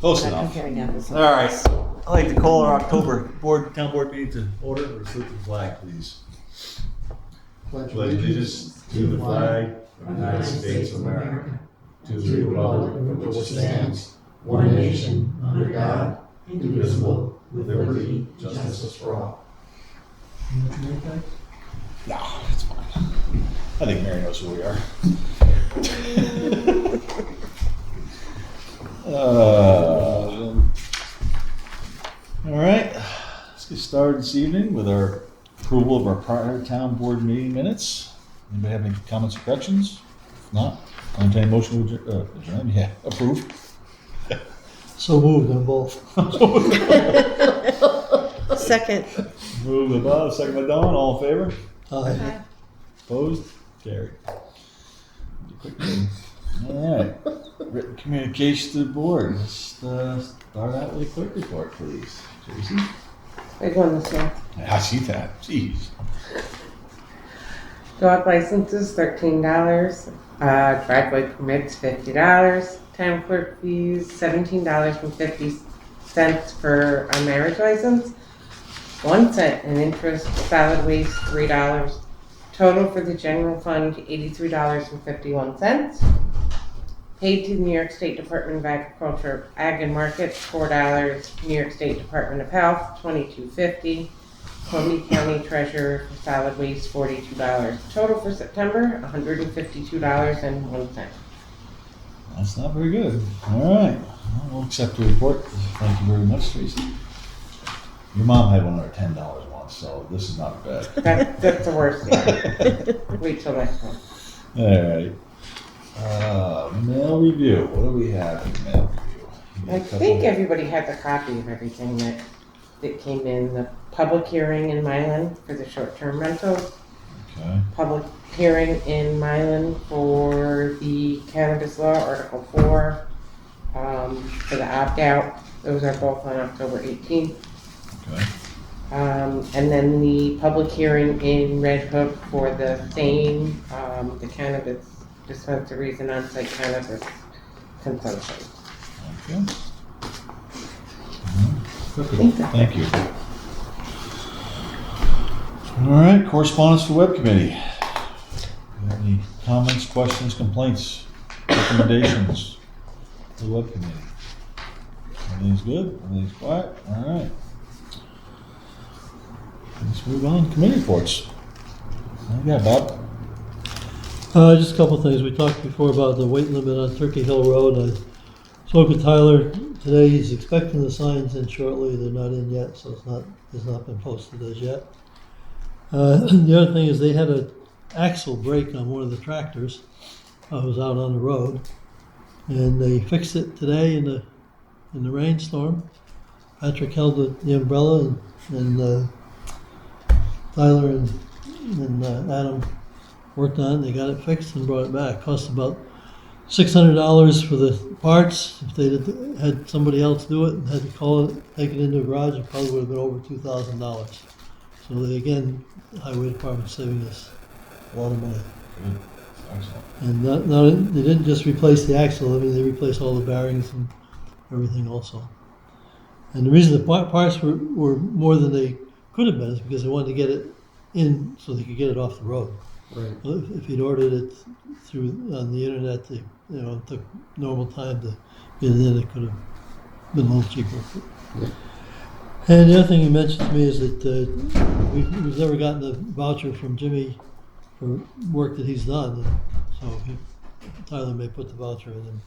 Close Not enough. comparing apples and All right. I'd like to call our October town board meeting to order. Or salute the flag, please. Pledge allegiance to the flag of the United States of America, to the republic for which it stands, one nation, under God, indivisible, with liberty and justice for all. No, it's fine. I think Mary knows who we are. All right, let's get started this evening with our approval of our prior town board meeting minutes. Anybody have any comments or corrections? If not, I'll entertain a motion to adjourn. Yeah, approve. So moved on both. Second. Move above, second by Dawn, all in favor? Aye. Opposed? Carried. Quick meeting. All right, written communication to the board. Let's start out with a quick report, please. Tracy? Big one this year. I see that, jeez. Dog licenses, $13. Driveway permits, $50. Town clerk fees, $17.50 for a marriage license. 1 cent in interest, solid waste, $3. Total for the general fund, $83.51. Paid to the New York State Department of Agriculture, Ag and Markets, $4. New York State Department of Health, $22.50. Columbia County Treasurer for solid waste, $42. Total for September, $152.01. That's not very good. All right, we'll accept the report. Thank you very much, Tracy. Your mom had one under $10 once, so this is not bad. That's the worst. Yeah. Wait till next one. All right. Mail review. What do we have in mail review? I think everybody has a copy of everything that came in. The public hearing in Milan for the short-term rentals. Okay. Public hearing in Milan for the cannabis law, Article 4, for the opt-out. Those are both on October 18th. Okay. And then the public hearing in Red Hook for the same, the cannabis dispensaries and on-site cannabis consumption. Okay. Thank you. All right, correspondence for web committee. You have any comments, questions, complaints, recommendations for the web committee? Everything's good? Everything's quiet? All right. Let's move on. Committee reports. What do you got, Bob? Just a couple of things. We talked before about the weight limit on Turkey Hill Road. I spoke with Tyler today. He's expecting the signs in shortly. They're not in yet, so it's not been posted as yet. The other thing is they had an axle break on one of the tractors. I was out on the road, and they fixed it today in the rainstorm. Patrick held the umbrella, and Tyler and Adam worked on it. They got it fixed and brought it back. It cost about $600 for the parts. If they had somebody else do it and had to take it into a garage, it probably would have been over $2,000. So again, the highway department saving us a lot of money. Good. Excellent. And they didn't just replace the axle. I mean, they replaced all the bearings and everything also. And the reason the parts were more than they could have been is because they wanted to get it in so they could get it off the road. Right. Well, if you'd ordered it through on the internet, it took normal time to get it in. It could have been a little cheaper. Yeah. And the other thing he mentioned to me is that we've never gotten a voucher from Jimmy for work that he's done. And so Tyler may put the voucher in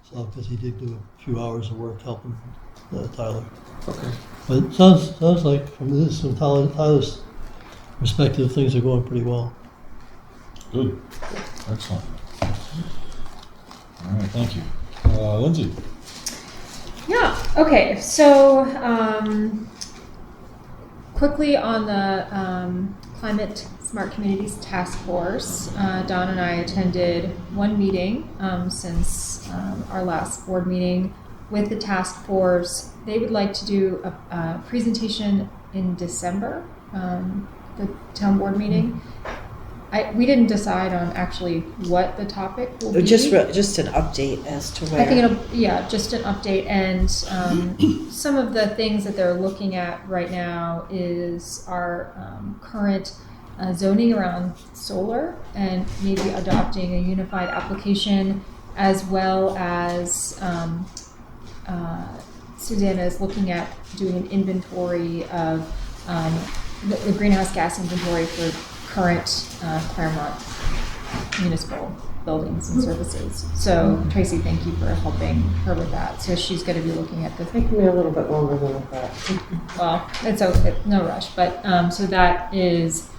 himself because he did do a few hours of work helping Tyler. Okay. But it sounds like from Tyler's perspective, things are going pretty well. Good. Excellent. All right, thank you. Lindsay. Yeah, okay, so quickly on the Climate Smart Communities Task Force, Don and I attended one meeting since our last board meeting with the task force. They would like to do a presentation in December, the town board meeting. we didn't decide on actually what the topic will be. Just an update as to where. I think just an update, and some of the things that they're looking at right now is our current zoning around solar, and maybe adopting a unified application, as well as Susanna is looking at doing an inventory of the greenhouse gas inventory for current Claremont municipal buildings and services. So Tracy, thank you for helping her with that. So she's going to be looking at It's taking me a little bit longer than I thought. well, it's okay, no rush, but so that is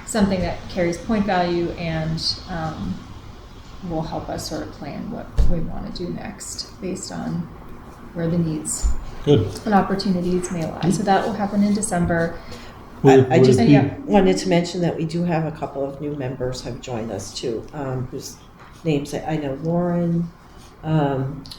something that carries point value and will help us sort of plan what we want to do next based on where the needs Good. and opportunities may lie. So that will happen in December. I just Yeah. wanted to mention that we do have a couple of new members have joined us too, whose names I know: Lauren,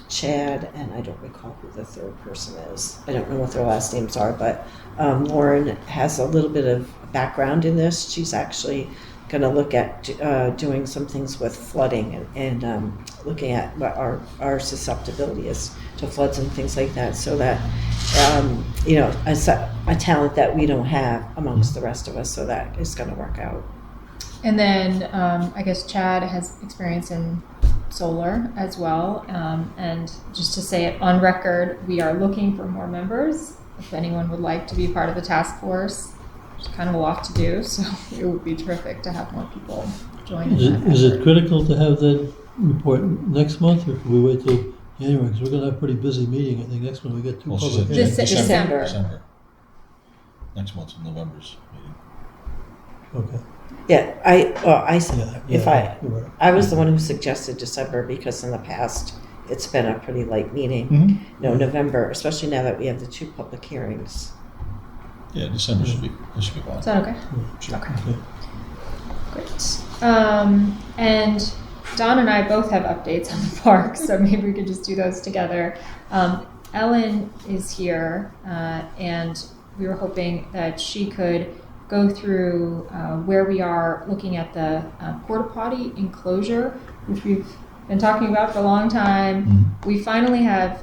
Chad, and I don't recall who the third person is. I don't know what their last names are, but Lauren has a little bit of background in this. She's actually going to look at doing some things with flooding and looking at what our susceptibility is to floods and things like that, so that a talent that we don't have amongst the rest of us, so that is going to work out. And then I guess Chad has experience in solar as well. And just to say it on record, we are looking for more members. If anyone would like to be part of the task force, there's kind of a lot to do, so it would be terrific to have more people join in that Is it effort. critical to have that report next month, or can we wait till January? Because we're going to have a pretty busy meeting. I think next month we get two Well, she public said hearings. December. December. Next month's November's meeting. Okay. Yeah, You're right. I was the one who suggested December, because in the past it's been a pretty light meeting. Mm-hmm. No, November, especially now that we have the two public hearings. Yeah, December should be fine. Is that okay? Sure. Okay. Okay. Great. And Don and I both have updates on the park, so maybe we could just do those together. Ellen is here, and we were hoping that she could go through where we are looking at the porta potty enclosure, which we've been talking about for a long time. Mhm. We finally have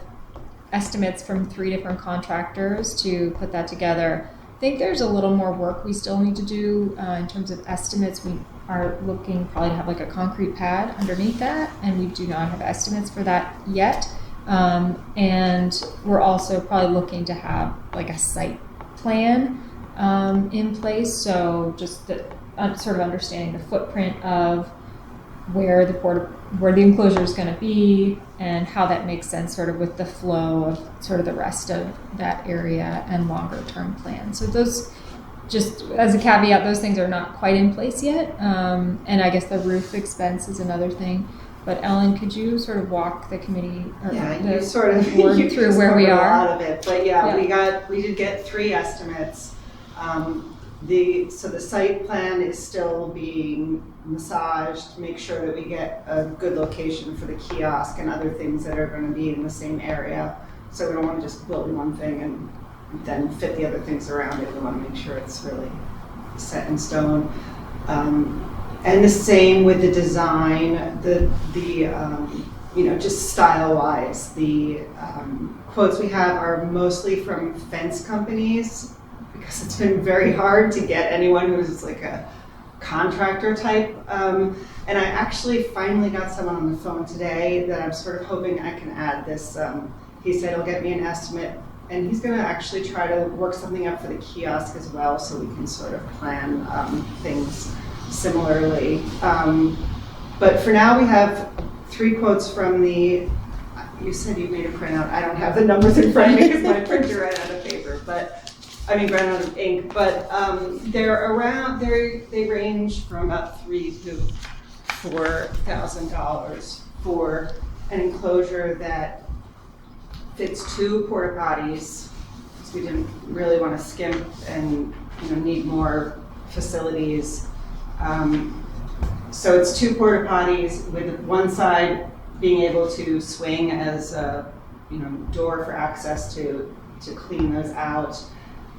estimates from 3 different contractors to put that together. I think there's a little more work we still need to do in terms of estimates. We are looking probably to have like a concrete pad underneath that, and we do not have estimates for that yet. And we're also probably looking to have like a site plan in place, so just the sort of understanding the footprint of where the enclosure is going to be and how that makes sense sort of with the flow of sort of the rest of that area and longer term plans. So those, just as a caveat, those things are not quite in place yet, and I guess the roof expense is another thing. But Ellen, could you sort of walk the committee or Yeah, the you sort of board you through just where we covered are? A lot of it, but yeah, Yeah. we did get 3 estimates. So the site plan is still being massaged to make sure that we get a good location for the kiosk and other things that are going to be in the same area. So we don't want to just build one thing and then fit the other things around it. We want to make sure it's really set in stone. And the same with the design, just style-wise. The quotes we have are mostly from fence companies, because it's been very hard to get anyone who's like a contractor type. And I actually finally got someone on the phone today that I'm sort of hoping I can add this. He said he'll get me an estimate, and he's going to actually try to work something up for the kiosk as well, so we can sort of plan things similarly. But for now we have 3 quotes from you said you made a printout. I don't have the numbers in front of me because my printer ran out of paper, ran out of ink, but they range from about $3,000 to $4,000 for an enclosure that fits 2 porta potties, because we didn't really want to skimp and need more facilities. So it's 2 porta potties with one side being able to swing as a door for access to clean those out.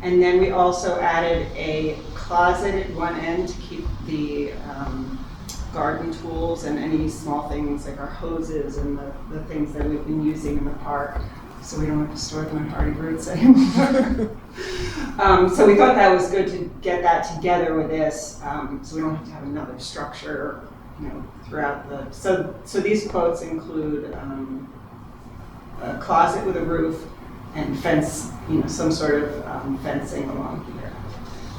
And then we also added a closet at one end to keep the garden tools and any small things like our hoses and the things that we've been using in the park, so we don't have to store them in Hardy Roots anymore. So we thought that was good to get that together with this, so we don't have to have another structure, throughout the. So these quotes include a closet with a roof and fence, some sort of fencing along here.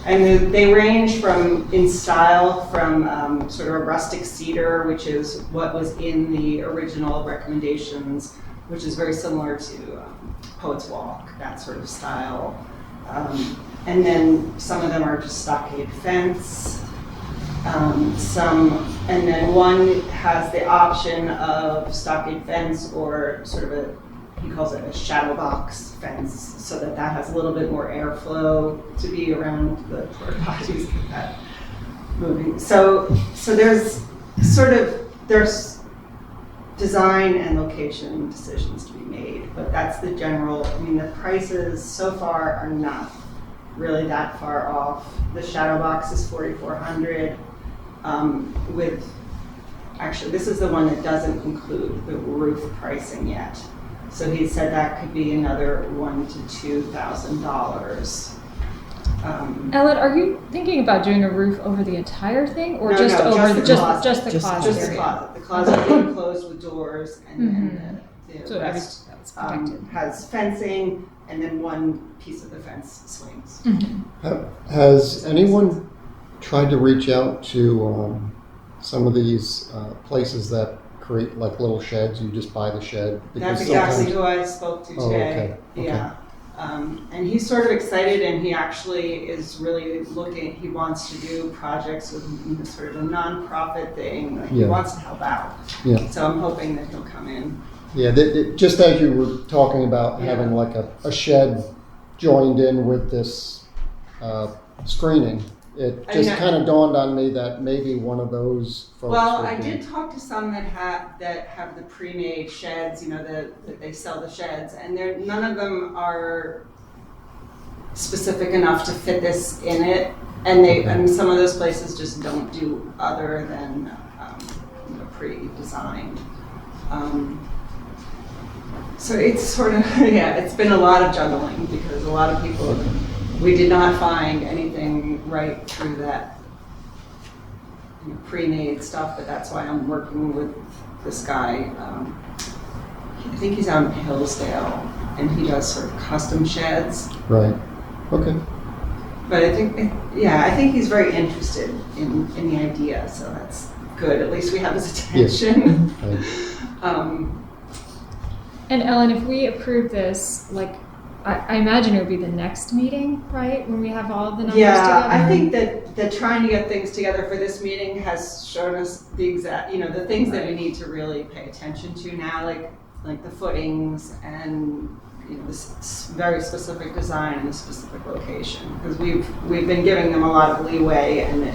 And they range in style from sort of a rustic cedar, which is what was in the original recommendations, which is very similar to Poet's Walk, that sort of style. And then some of them are just stockade fence. And then one has the option of stockade fence or sort of he calls it a shadow box fence, so that has a little bit more airflow to be around the porta potties that moving. So there's design and location decisions to be made, but that's the general. I mean, the prices so far are not really that far off. The shadow box is $4,400. Actually, this is the one that doesn't include the roof pricing yet. So he said that could be another $1,000 to $2,000. Ellen, are you thinking about doing a roof over the entire thing, or No, just no, over just the closet. just the Just closet Just the area? closet. The closet being closed with doors, and then the So rest that's protected. has fencing, and then one piece of the fence swings. Has anyone tried to reach out to some of these places that create like little sheds? You just buy the shed? That's Because exactly sometimes- who I spoke to Oh, today. okay. Yeah. And he's sort of excited, and he actually is really looking, he wants to do projects with sort of a nonprofit thing. Like, he Yeah. wants to help out. Yeah. So I'm hoping that he'll come in. Yeah, just as you were talking about Yeah. having like a shed joined in with this screening, it just I- kind of dawned on me that maybe one of those folks Well, would I be- did talk to some that have the pre-made sheds, that they sell the sheds, and none of them are specific enough to fit this in it. And some of those places just don't do other than pre-designed. So it's sort of it's been a lot of juggling because a lot of people. We did not find anything right through that pre-made stuff, but that's why I'm working with this guy. I think he's out in Hillsdale, and he does sort of custom sheds. Right. Okay. But I think he's very interested in the idea, so that's good. At least we have his attention. Right. And Ellen, if we approve this, I imagine it would be the next meeting, right? When we have all the numbers together? Yeah, I think that trying to get things together for this meeting has shown us the exact, the things that we need to really pay attention to now, like the footings and this very specific design and a specific location. Because we've been giving them a lot of leeway, and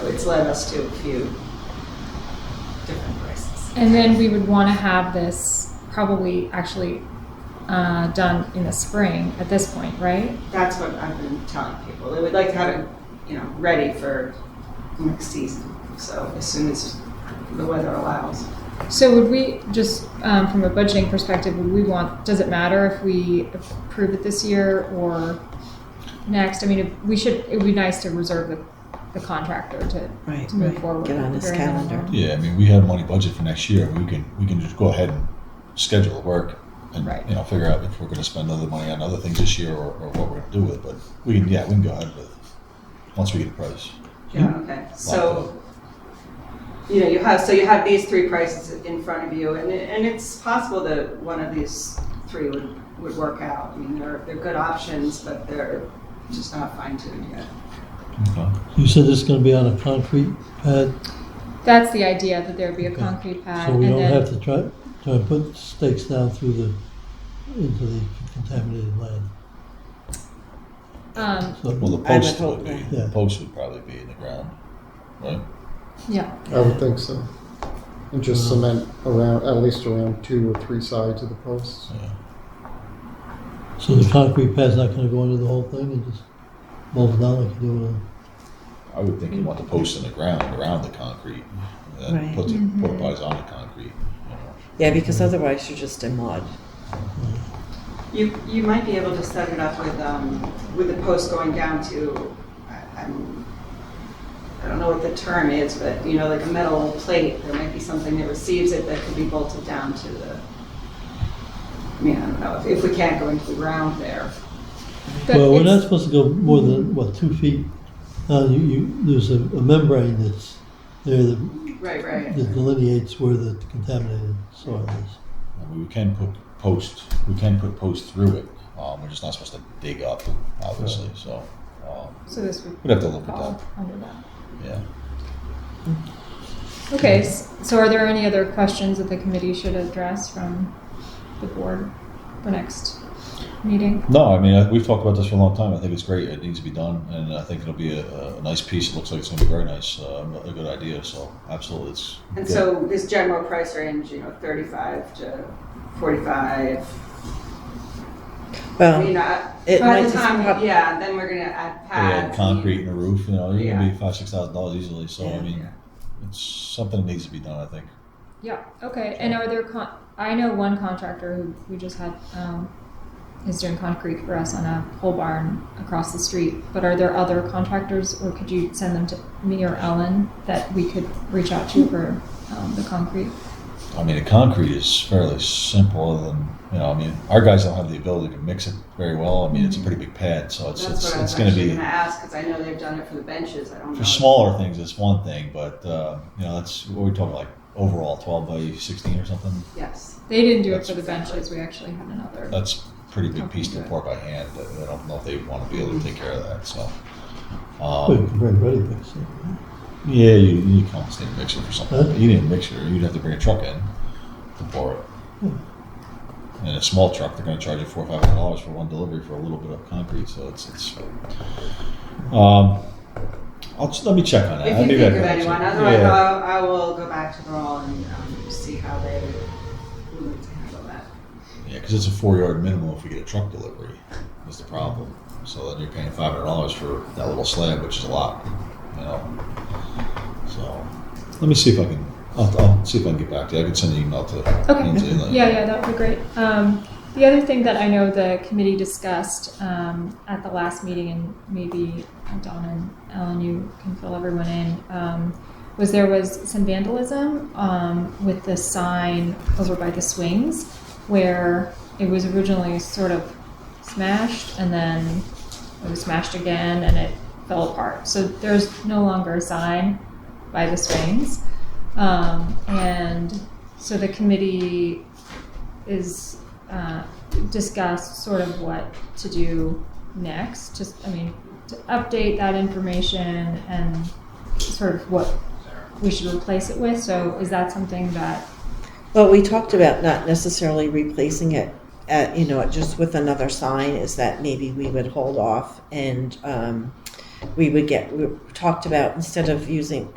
it's led us to a few different prices. And then we would want to have this probably actually done in the spring at this point, right? That's what I've been telling people. They would like to have it, ready for next season. So as soon as the weather allows. So would we just, from a budgeting perspective, does it matter if we approve it this year or next? I mean, it would be nice to reserve the contractor to move forward. Get on with his the very calendar. minimum. Yeah, I mean, we have money budget for next year. We can just go ahead and schedule the work and Right. figure out if we're going to spend other money on other things this year or what we're going to do with it. But we can go ahead with it once we get a price. Yeah. Okay. So you have these three prices in front of you, and it's possible that one of these three would work out. I mean, they're good options, but they're just not fine-tuned yet. Okay. You said this is gonna be on a concrete pad, That's the idea, that there'd be a Okay. concrete pad. so we and don't then, have to try and put stakes down into the contaminated land. So, Well, the I would post hope would be. not. Yeah. The post would probably be in the ground, right? yeah. I would think so. And just cement at least around 2 or 3 sides of the posts. Yeah. So the concrete pad's not gonna go under the whole thing and just mold it down like you do with I would think you want the posts in the ground around the concrete, and then Right. put the porta potties on the concrete. You know. Yeah, because otherwise you're just in mud. You might be able to set it up with the post going down to, I don't know what the term is, but you know, like a metal plate, there might be something that receives it that could be bolted down to the, I mean, I don't know, if we can't go into the ground there. But Well, we're not it's- supposed to go more than, what, 2 feet? There's a membrane that's there Right, that delineates where the contaminated soil is. I mean, we can put posts through it. We're just not supposed to dig up, obviously. So So this would we'd have to look at fall that. under that. Yeah. Okay, so are there any other questions that the committee should address from the board for next meeting? No, I mean, we've talked about this for a long time. I think it's great. It needs to be done, and I think it'll be a nice piece. It looks like it's going to be very nice. A good idea. So absolutely, it's. And good. so this general price range, you know, 35 to 45. I mean, It by might the just time, prob- yeah, then we're gonna add Yeah, pads. concrete and a roof. You know, you're Yeah. going to be $5,000-6,000 easily. So Yeah. I mean, it's something that needs to be done. I think. Yeah, okay, and are there, I know one contractor who we just had, is doing concrete for us on a pole barn across the street, but are there other contractors, or could you send them to me or Ellen that we could reach out to for the concrete? I mean, the concrete is fairly simple. Other than I mean, our guys don't have the ability to mix it very well. I mean, it's a pretty big pad, so That's what I it's was going to actually be gonna ask, because I know they've done it for the benches, I don't know. for smaller things. It's one thing, but that's what we're talking like overall 12 by 16 or something. Yes. They didn't do it That's for the benches, we actually had another. That's a pretty big piece to pour by hand. But I don't know if they want to be able to take care of that. So. Well, you can bring ready mix it. Yeah, you need a constant mixer for something. Huh? You need a mixer. You'd have to bring a truck in to pour it. And a small truck, they're going to charge you $400 or $500 for one delivery for a little bit of concrete. So it's. Let me check on that. If Maybe you think I of can anyone, check. otherwise Yeah. I will go back to them all and see how they would like to handle that. Yeah, because it's a 4-yard minimum if we get a truck delivery. Is the problem. So then you're paying $500 for that little slab, which is a lot. So let me see if I can. I'll see if I can get back to you. I can send an email to Okay. Lindsay and let you Yeah, know. that would be great. The other thing that I know the committee discussed at the last meeting, and maybe Dawn and Ellen, you can fill everyone in, was there was some vandalism with the sign over by the swings, where it was originally sort of smashed, and then it was smashed again, and it fell apart. So there's no longer a sign by the swings. And so the committee is discussed sort of what to do next. To update that information and sort of what we should replace it with. So is that something that? Well, we talked about not necessarily replacing it at, just with another sign, is that maybe we would hold off and we talked about, instead of using,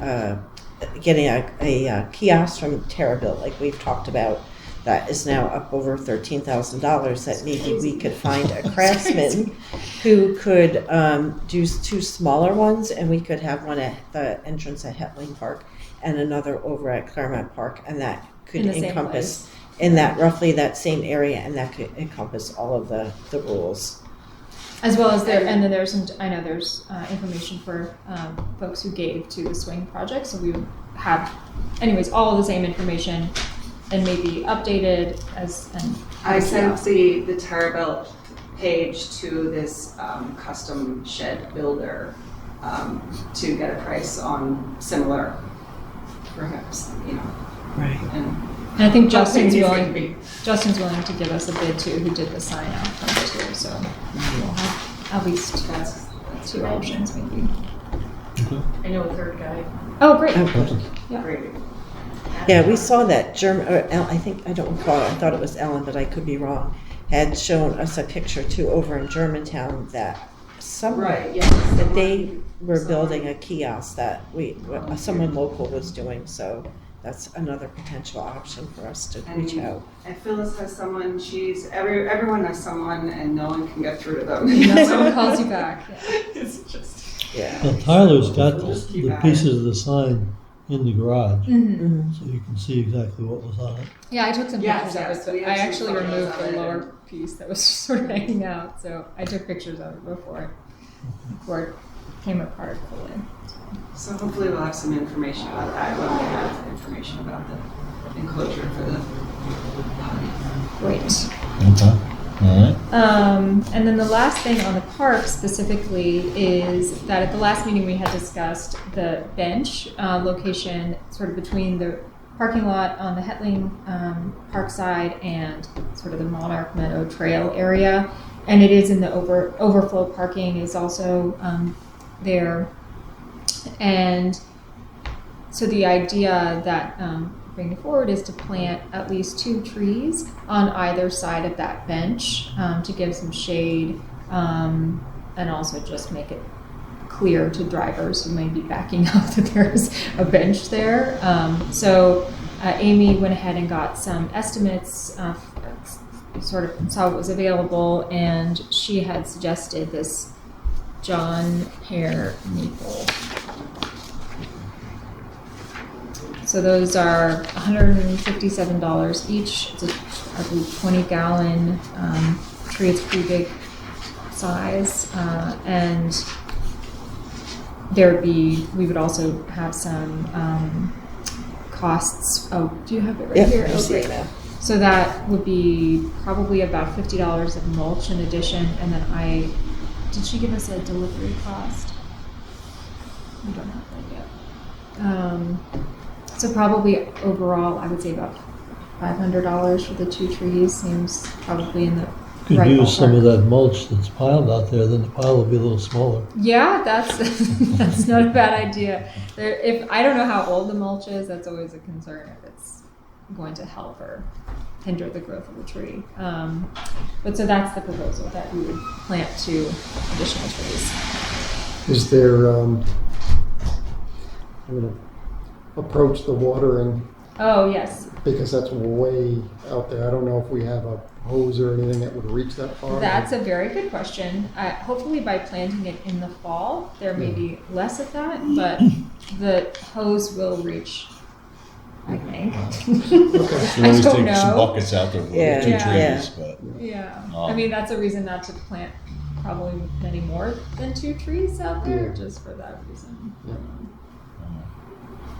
getting a kiosk from TerraBuilt, like we've talked about, that is now up over $13,000, that maybe we could find a craftsman who could do 2 smaller ones, and we could have one at the entrance at Hetling Park and another over at Claremont Park, and that could In the same encompass in that roughly that same area, and that could encompass all of the rules. As well as and then there's I know there's information for folks who gave to the swing project, so we would have, anyways, all of the same information and maybe updated and I sent the TerraBuilt page to this custom shed builder to get a price on similar, perhaps, Right. and I think Justin's It's willing gonna be- to give us a bid too, who did the sign out front too, so we'll have at least that's 2 options maybe. I know a third guy. Oh, great. great. Yeah, we saw that I think, I don't recall, I thought it was Ellen, but I could be wrong, had shown us a picture too over in Germantown that Right, yes. that they were building a kiosk that someone local was doing, so that's another potential option for us to And- reach out. And Phyllis has someone, everyone has someone and no one can get through to them. No one calls you back. Yeah. It's just, Yeah. Well, Tyler's got Just keep the at pieces of the sign in the garage, Mm-hmm. so you can see exactly what was on it. Yeah, I took some Yes, pictures yes, of it, we but I have some actually photos removed of the it. lower piece that was sort of hanging out. So I took pictures of it before it came apart fully. so hopefully we'll have some information about that when we have information about the enclosure for the potty. Great. Okay, all right. And then the last thing on the park specifically is that at the last meeting we had discussed the bench location sort of between the parking lot on the Hetling Park side and sort of the Monarch Meadow Trail area. And it is in the overflow parking is also there. And so the idea that bringing forward is to plant at least 2 trees on either side of that bench to give some shade and also just make it clear to drivers who may be backing up that there's a bench there. So Amy went ahead and got some estimates, sort of saw what was available, and she had suggested this John Pear maple. So those are $157 each. It's a, I believe, 20-gallon tree. It's a pretty big size, and we would also have some costs. Oh, do you have it right Yep, here? I Oh, see great. it now. So that would be probably about $50 of mulch in addition, and then did she give us a delivery cost? We don't have that yet. So probably overall, I would say about $500 for the 2 trees seems probably in the Could right use some ballpark. of that mulch that's piled out there, then the pile will be a little smaller. Yeah, that's that's not a bad idea. If I don't know how old the mulch is, that's always a concern if it's going to help or hinder the growth of the tree. But so that's the proposal, that we would plant 2 additional trees. Is there, I'm gonna approach the watering, Oh, yes. because that's way out there. I don't know if we have a hose or anything that would reach that far. That's a very good question. Hopefully by planting it in the fall, there may be less of that, but the hose will reach, I think. Okay. You I always don't take some know. buckets out there with Yeah, 2 yeah. trees, but. Yeah. Oh. I mean, that's a reason not to plant probably many more than 2 trees out there, Yeah. just for that reason. Yeah.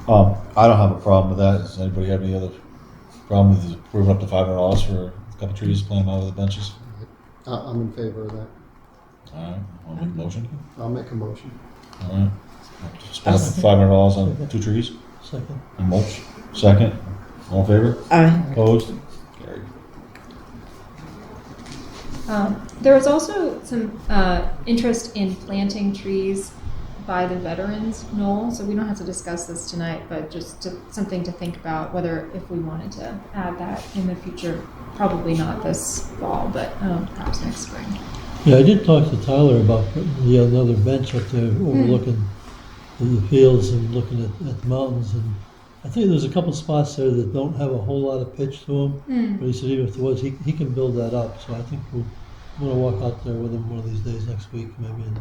I don't have a problem with that. Does anybody have any other problem with approving up to $500 for a couple trees, plant them out of the benches? I'm in favor of that. All right, want to make a motion? I'll make a motion. All right. Spend up to $500 on 2 trees Second. and mulch. Second, all in favor? Aye. Opposed? Carried. There was also some interest in planting trees by the Veterans Knoll, so we don't have to discuss this tonight, but just something to think about, whether if we wanted to add that in the future. Probably not this fall, but perhaps next spring. Yeah, I did talk to Tyler about putting another bench up there overlooking the fields and looking at the mountains, and I think there's a couple spots there that don't have a whole lot of pitch to them, but he said even if there was, he can build that up, so I think I'm gonna walk out there with him one of these days next week, maybe, and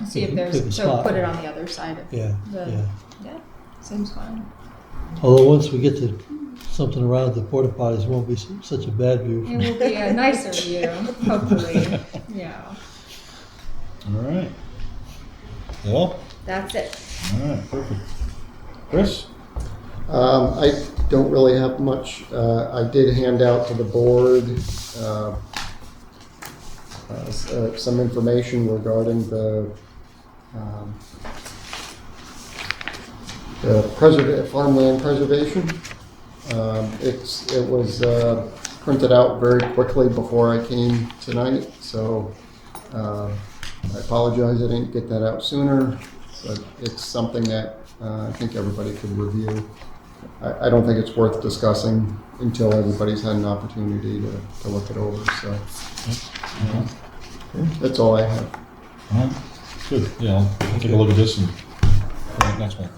See if pick a there's, so spot. put it on the other side of Yeah, the, yeah. seems fine. Although once we get to something around the porta potties, it won't be such a bad view. It will be a nicer view, hopefully, yeah. All right. Well, That's it. all right, perfect. Chris? I don't really have much. I did hand out to the board some information regarding the farmland preservation. It was printed out very quickly before I came tonight, so I apologize I didn't get that out sooner, but it's something that I think everybody could review. I don't think it's worth discussing until everybody's had an opportunity to look it over, so that's all I have. All right, good. Yeah, I'll take a look at this and next one.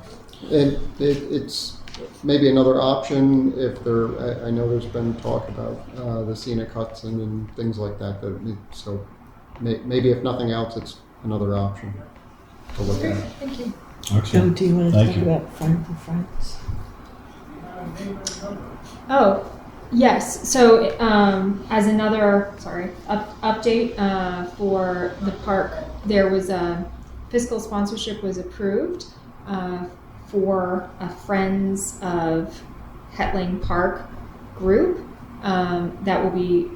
And it's maybe another option if there, I know there's been talk about the scenic Hudson and things like that, so maybe if nothing else, it's another option to look Great, at. thank you. Oh, Excellent. do you want to Thank talk you. about Farm for Friends? Oh, yes. So, as another, update for the park, there was a fiscal sponsorship was approved for a Friends of Hetling Park group that will be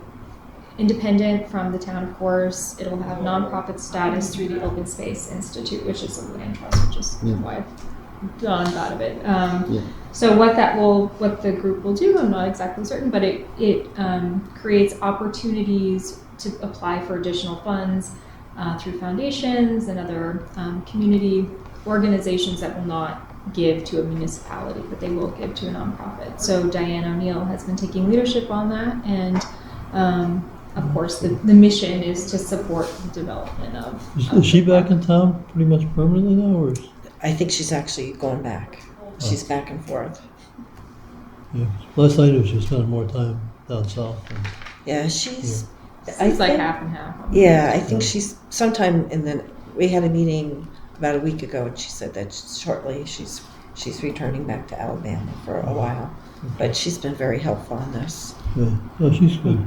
independent from the town, of course. It'll have nonprofit status through the Open Space Institute, which is a land trust, which is why I've gone out of it. So what the group will do, I'm not exactly certain, but it creates opportunities to apply for additional funds through foundations and other community organizations that will not give to a municipality, but they will give to a nonprofit. So Diane O'Neill has been taking leadership on that, and of course the mission is to support the development of. Is she back in town pretty much permanently now, or is, I think she's actually going back. She's back and forth. yeah, last I knew she was spending more time down south. And, Yeah, she's. It's like half and half. Yeah, I think she's sometime we had a meeting about a week ago, and she said that shortly she's returning back to Alabama for a while. But she's been very helpful on this. yeah, no, she's good.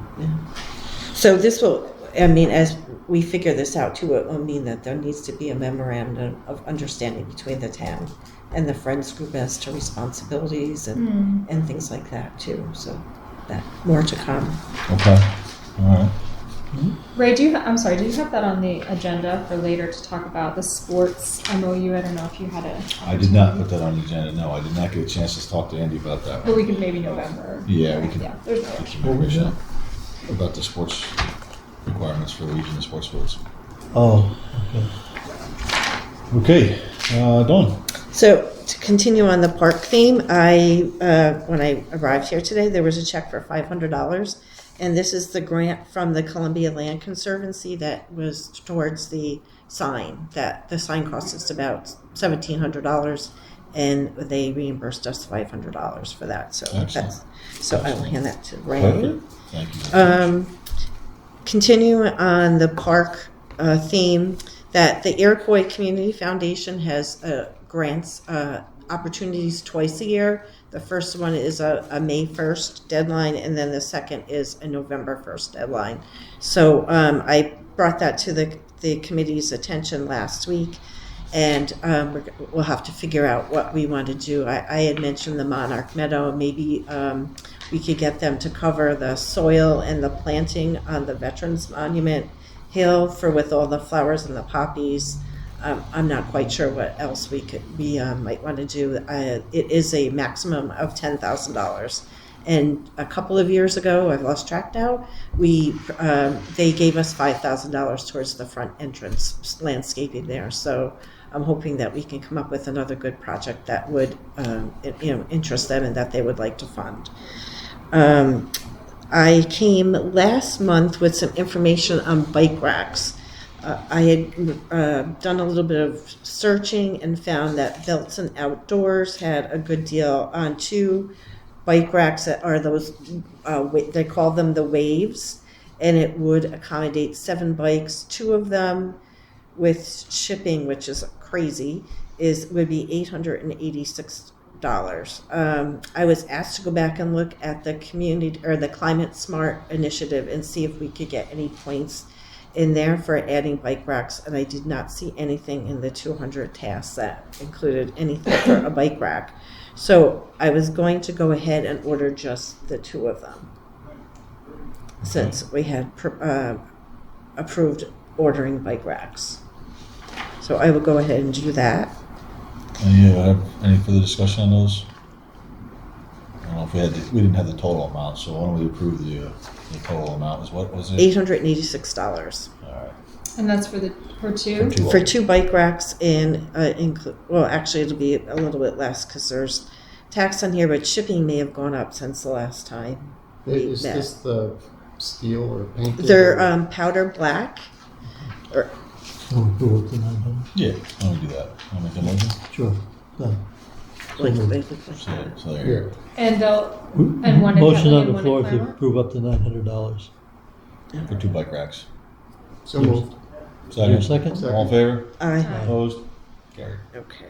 So this will, I mean, as we figure this out too, it will mean that there needs to be a memorandum of understanding between the town and the Friends group as to responsibilities and things like that too. So that more to come. Okay, all right. Ray, do you have that on the agenda for later to talk about the sports MOU? I don't know if you had a. I did not put that on the agenda, no, I did not get a chance to talk to Andy about that. But we could maybe November. Yeah, we can. Yeah, there's no Get rush. some information about the sports requirements for the regional sports fields. Oh, okay. Okay, Dawn. So to continue on the park theme, when I arrived here today, there was a check for $500. And this is the grant from the Columbia Land Conservancy that was towards the sign. That the sign cost us about $1,700, and they reimbursed us $500 for that. So Excellent. I will hand that to Ray. Perfect, thank you. Continue on the park theme, that the Iroquois Community Foundation has grants opportunities twice a year. The first one is a May 1st deadline, and then the second is a November 1st deadline. So I brought that to the committee's attention last week, and we'll have to figure out what we want to do. I had mentioned the Monarch Meadow. Maybe we could get them to cover the soil and the planting on the Veterans Monument Hill with all the flowers and the poppies. I'm not quite sure what else we might want to do. It is a maximum of $10,000. And a couple of years ago, I've lost track now, they gave us $5,000 towards the front entrance landscaping there. So I'm hoping that we can come up with another good project that would interest them and that they would like to fund. I came last month with some information on bike racks. I had done a little bit of searching and found that Belton Outdoors had a good deal on 2 bike racks that are those, they call them the Waves, and it would accommodate 7 bikes. 2 of them with shipping, which is crazy, would be $886. I was asked to go back and look at the community or the Climate Smart initiative and see if we could get any points in there for adding bike racks, and I did not see anything in the 200 tasks that included anything for a bike rack. So I was going to go ahead and order just the 2 of them, since we had approved ordering bike racks. So I will go ahead and do that. Any further discussion on those? I don't know if we didn't have the total amount, so why don't we approve the total amount? What was it? $886. All right. And that's for 2? For 2 bike racks, and actually it'll be a little bit less because there's tax on here, but shipping may have gone up since the last time. Is this the steel or painted? They're powder black. So we go up to 900. Yeah, why don't we do that? Want to make a motion? Sure. Done. like, moved. they look like So, that. so there you go. And one at Motion Nutley on and the one at floor to Claremont? approve up to $900. For 2 bike racks. So moved. Is there a Second? second? All in favor? Aye. Opposed? Carried. Okay.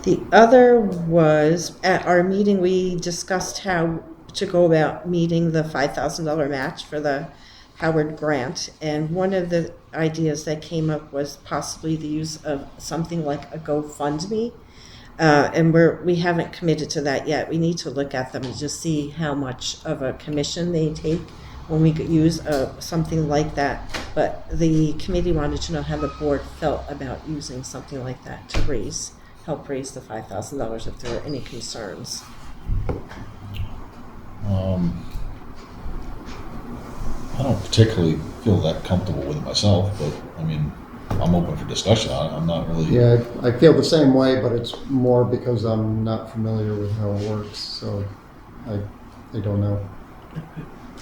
The other was, at our meeting, we discussed how to go about meeting the $5,000 match for the Howard grant. And one of the ideas that came up was possibly the use of something like a GoFundMe. And we haven't committed to that yet. We need to look at them and just see how much of a commission they take when we could use something like that. But the committee wanted to know how the board felt about using something like that to help raise the $5,000 if there were any concerns. I don't particularly feel that comfortable with it myself, but I mean, I'm open for discussion on it. I'm not really. Yeah, I feel the same way, but it's more because I'm not familiar with how it works, so I don't know.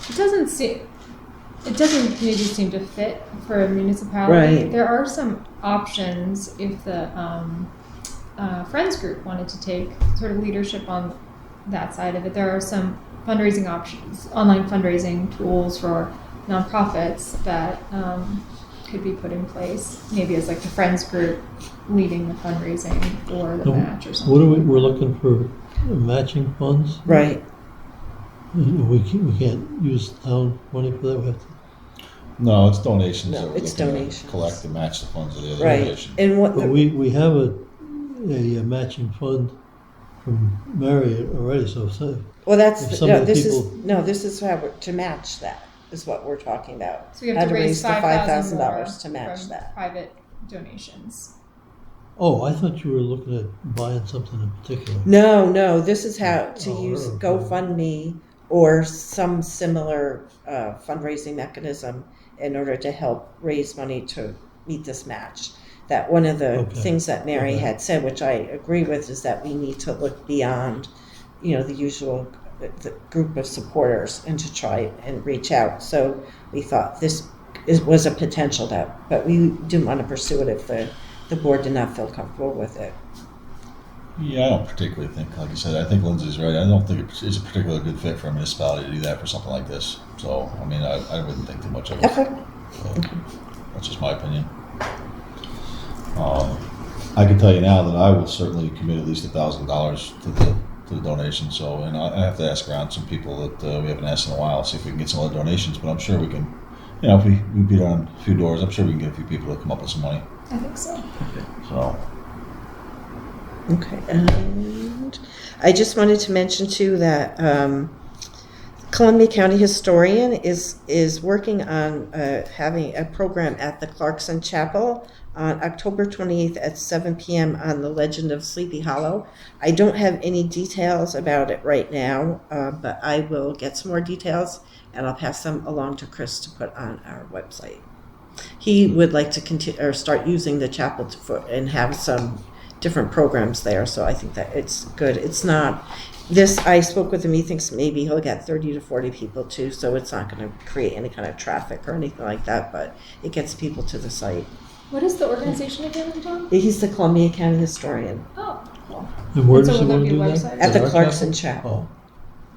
It doesn't maybe seem to fit for a municipality. Right. There are some options if the Friends group wanted to take sort of leadership on that side of it. There are some fundraising options, online fundraising tools for nonprofits that could be put in place, maybe as like the Friends group leading the fundraising or the So match or something. What are we're looking for matching funds? Right. We can't use town money for that. We have to. No, it's donations. No, that we're it's looking to donations. Collect and match the funds of the other Right. donation. And what But we have a matching fund from Marriott already, so well, that's if some of the people- this is how to match that is what we're talking about. So we have How to to raise raise the $5,000 $5,000 to match from that. private donations. Oh, I thought you were looking at buying something in particular. No, this is how to Oh, use okay. GoFundMe or some similar fundraising mechanism in order to help raise money to meet this match. That one of the Okay. things that Mary Okay. had said, which I agree with, is that we need to look beyond, the usual the group of supporters and to try and reach out. So we thought was a potential but we didn't want to pursue it if the board did not feel comfortable with it. Yeah, I don't particularly think, like I said, I think Lindsay's right. I don't think it's a particularly good fit for a municipality to do that for something like this. So, I mean, I wouldn't think too much of it. Okay. So, that's just my opinion. I can tell you now that I will certainly commit at least $1,000 to the donation. So, and I have to ask around some people that we haven't asked in a while, see if we can get some other donations. But I'm sure we can, if we beat on a few doors, I'm sure we can get a few people to come up with some money. I think so. So, Okay, and I just wanted to mention too that Columbia County Historian is working on having a program at the Clarkson Chapel on October 28th at 7 p.m. on the Legend of Sleepy Hollow. I don't have any details about it right now, but I will get some more details and I'll pass them along to Chris to put on our website. He would like to continue or start using the chapel and have some different programs there, so I think that it's good. It's not this. I spoke with him. He thinks maybe he'll get 30 to 40 people too, so it's not going to create any kind of traffic or anything like that. But it gets people to the site. What is the organization again, John? He's the Columbia County Historian Oh, cool. And where And so does he will there want to be do a that? website? at the our Clarkson chapel? Chapel.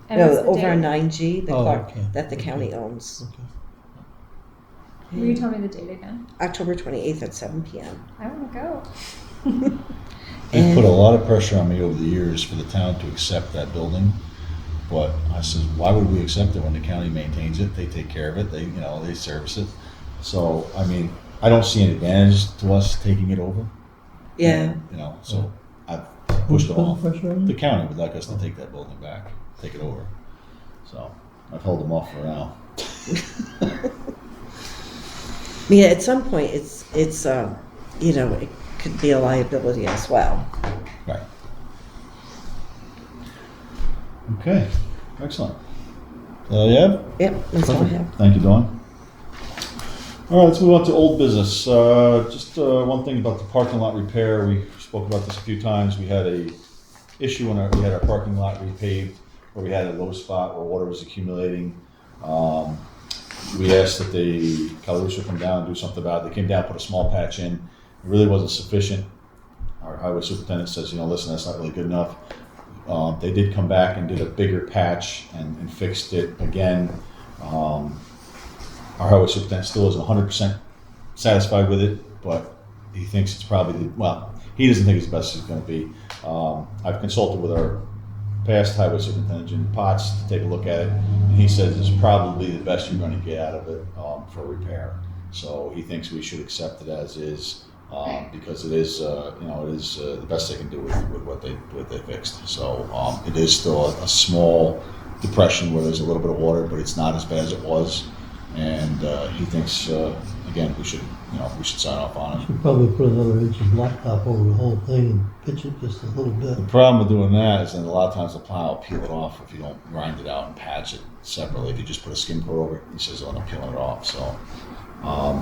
And No, what's the over on date? 9G, the Oh, Clark okay. that the Okay. county owns. Okay. Will you tell me the date again? October 28th at 7 p.m. I want to go. they've put a lot of pressure on me over the years for the town to accept that building. But I said, why would we accept it when the county maintains it? They take care of it. They service it. So, I mean, I don't see any advantage to us taking it over. Yeah. So I've Who's pushed it putting off. pressure on The you? county would like us to take that building back, take it over. So I've held them off for now. Yeah, at some point, it's it could be a liability as well. Right. Okay, excellent. Yeah. Yep, that's all I have. Thank you, Dawn. All right, let's move on to old business. Just one thing about the parking lot repair. We spoke about this a few times. We had a issue when we had our parking lot repaved, where we had a low spot where water was accumulating. We asked that Calusa come down and do something about it. They came down, put a small patch in. It really wasn't sufficient. our highway superintendent says, listen, that's not really good enough. They did come back and did a bigger patch and fixed it again. Our highway superintendent still isn't 100% satisfied with it, but he thinks it's probably, he doesn't think it's the best it's going to be. I've consulted with our past highway superintendent, Jim Potts, to take a look at it, and he says it's probably the best you're going to get out of it for repair. So he thinks we should accept it as is, because it is, the best they can do with what they fixed. So it is still a small depression where there's a little bit of water, but it's not as bad as it was. And he thinks, again, we should sign off on it. Should probably put another inch of blacktop over the whole thing and pitch it just a little bit. The problem with doing that is that a lot of times the plow will peel it off if you don't grind it out and patch it separately. If you just put a skim coat over it, he says it'll end up peeling it off. So, I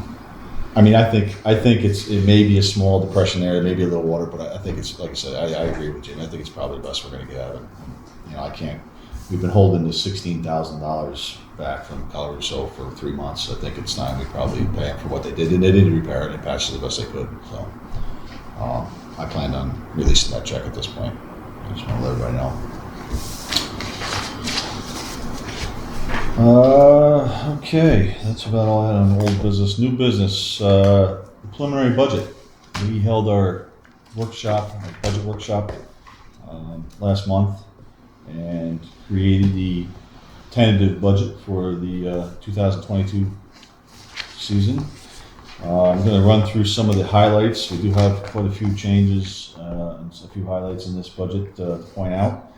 think it may be a small depression there, maybe a little water, but I think it's, like I said, I agree with Jim. I think it's probably the best we're going to get out of it. We've been holding the $16,000 back from Color Rousseau for 3 months. I think it's time we probably pay them for what they did. And they did repair it and patch it the best they could. So I planned on releasing that check at this point. I just want to let everybody know. Okay, that's about all I had on old business. New business, the preliminary budget. We held our budget workshop last month and created the tentative budget for the 2022 season. I'm going to run through some of the highlights. We do have quite a few changes and a few highlights in this budget to point out.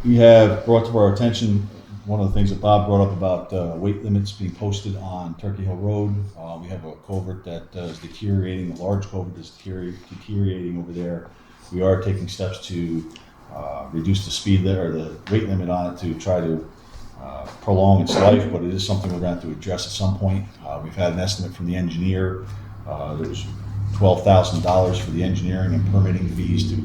We have brought to our attention one of the things that Bob brought up about weight limits being posted on Turkey Hill Road. We have a culvert that is deteriorating, a large culvert that's deteriorating over there. We are taking steps to reduce the speed there, or the weight limit on it, to try to prolong its life, but it is something we're going to have to address at some point. We've had an estimate from the engineer. There was $12,000 for the engineering and permitting fees to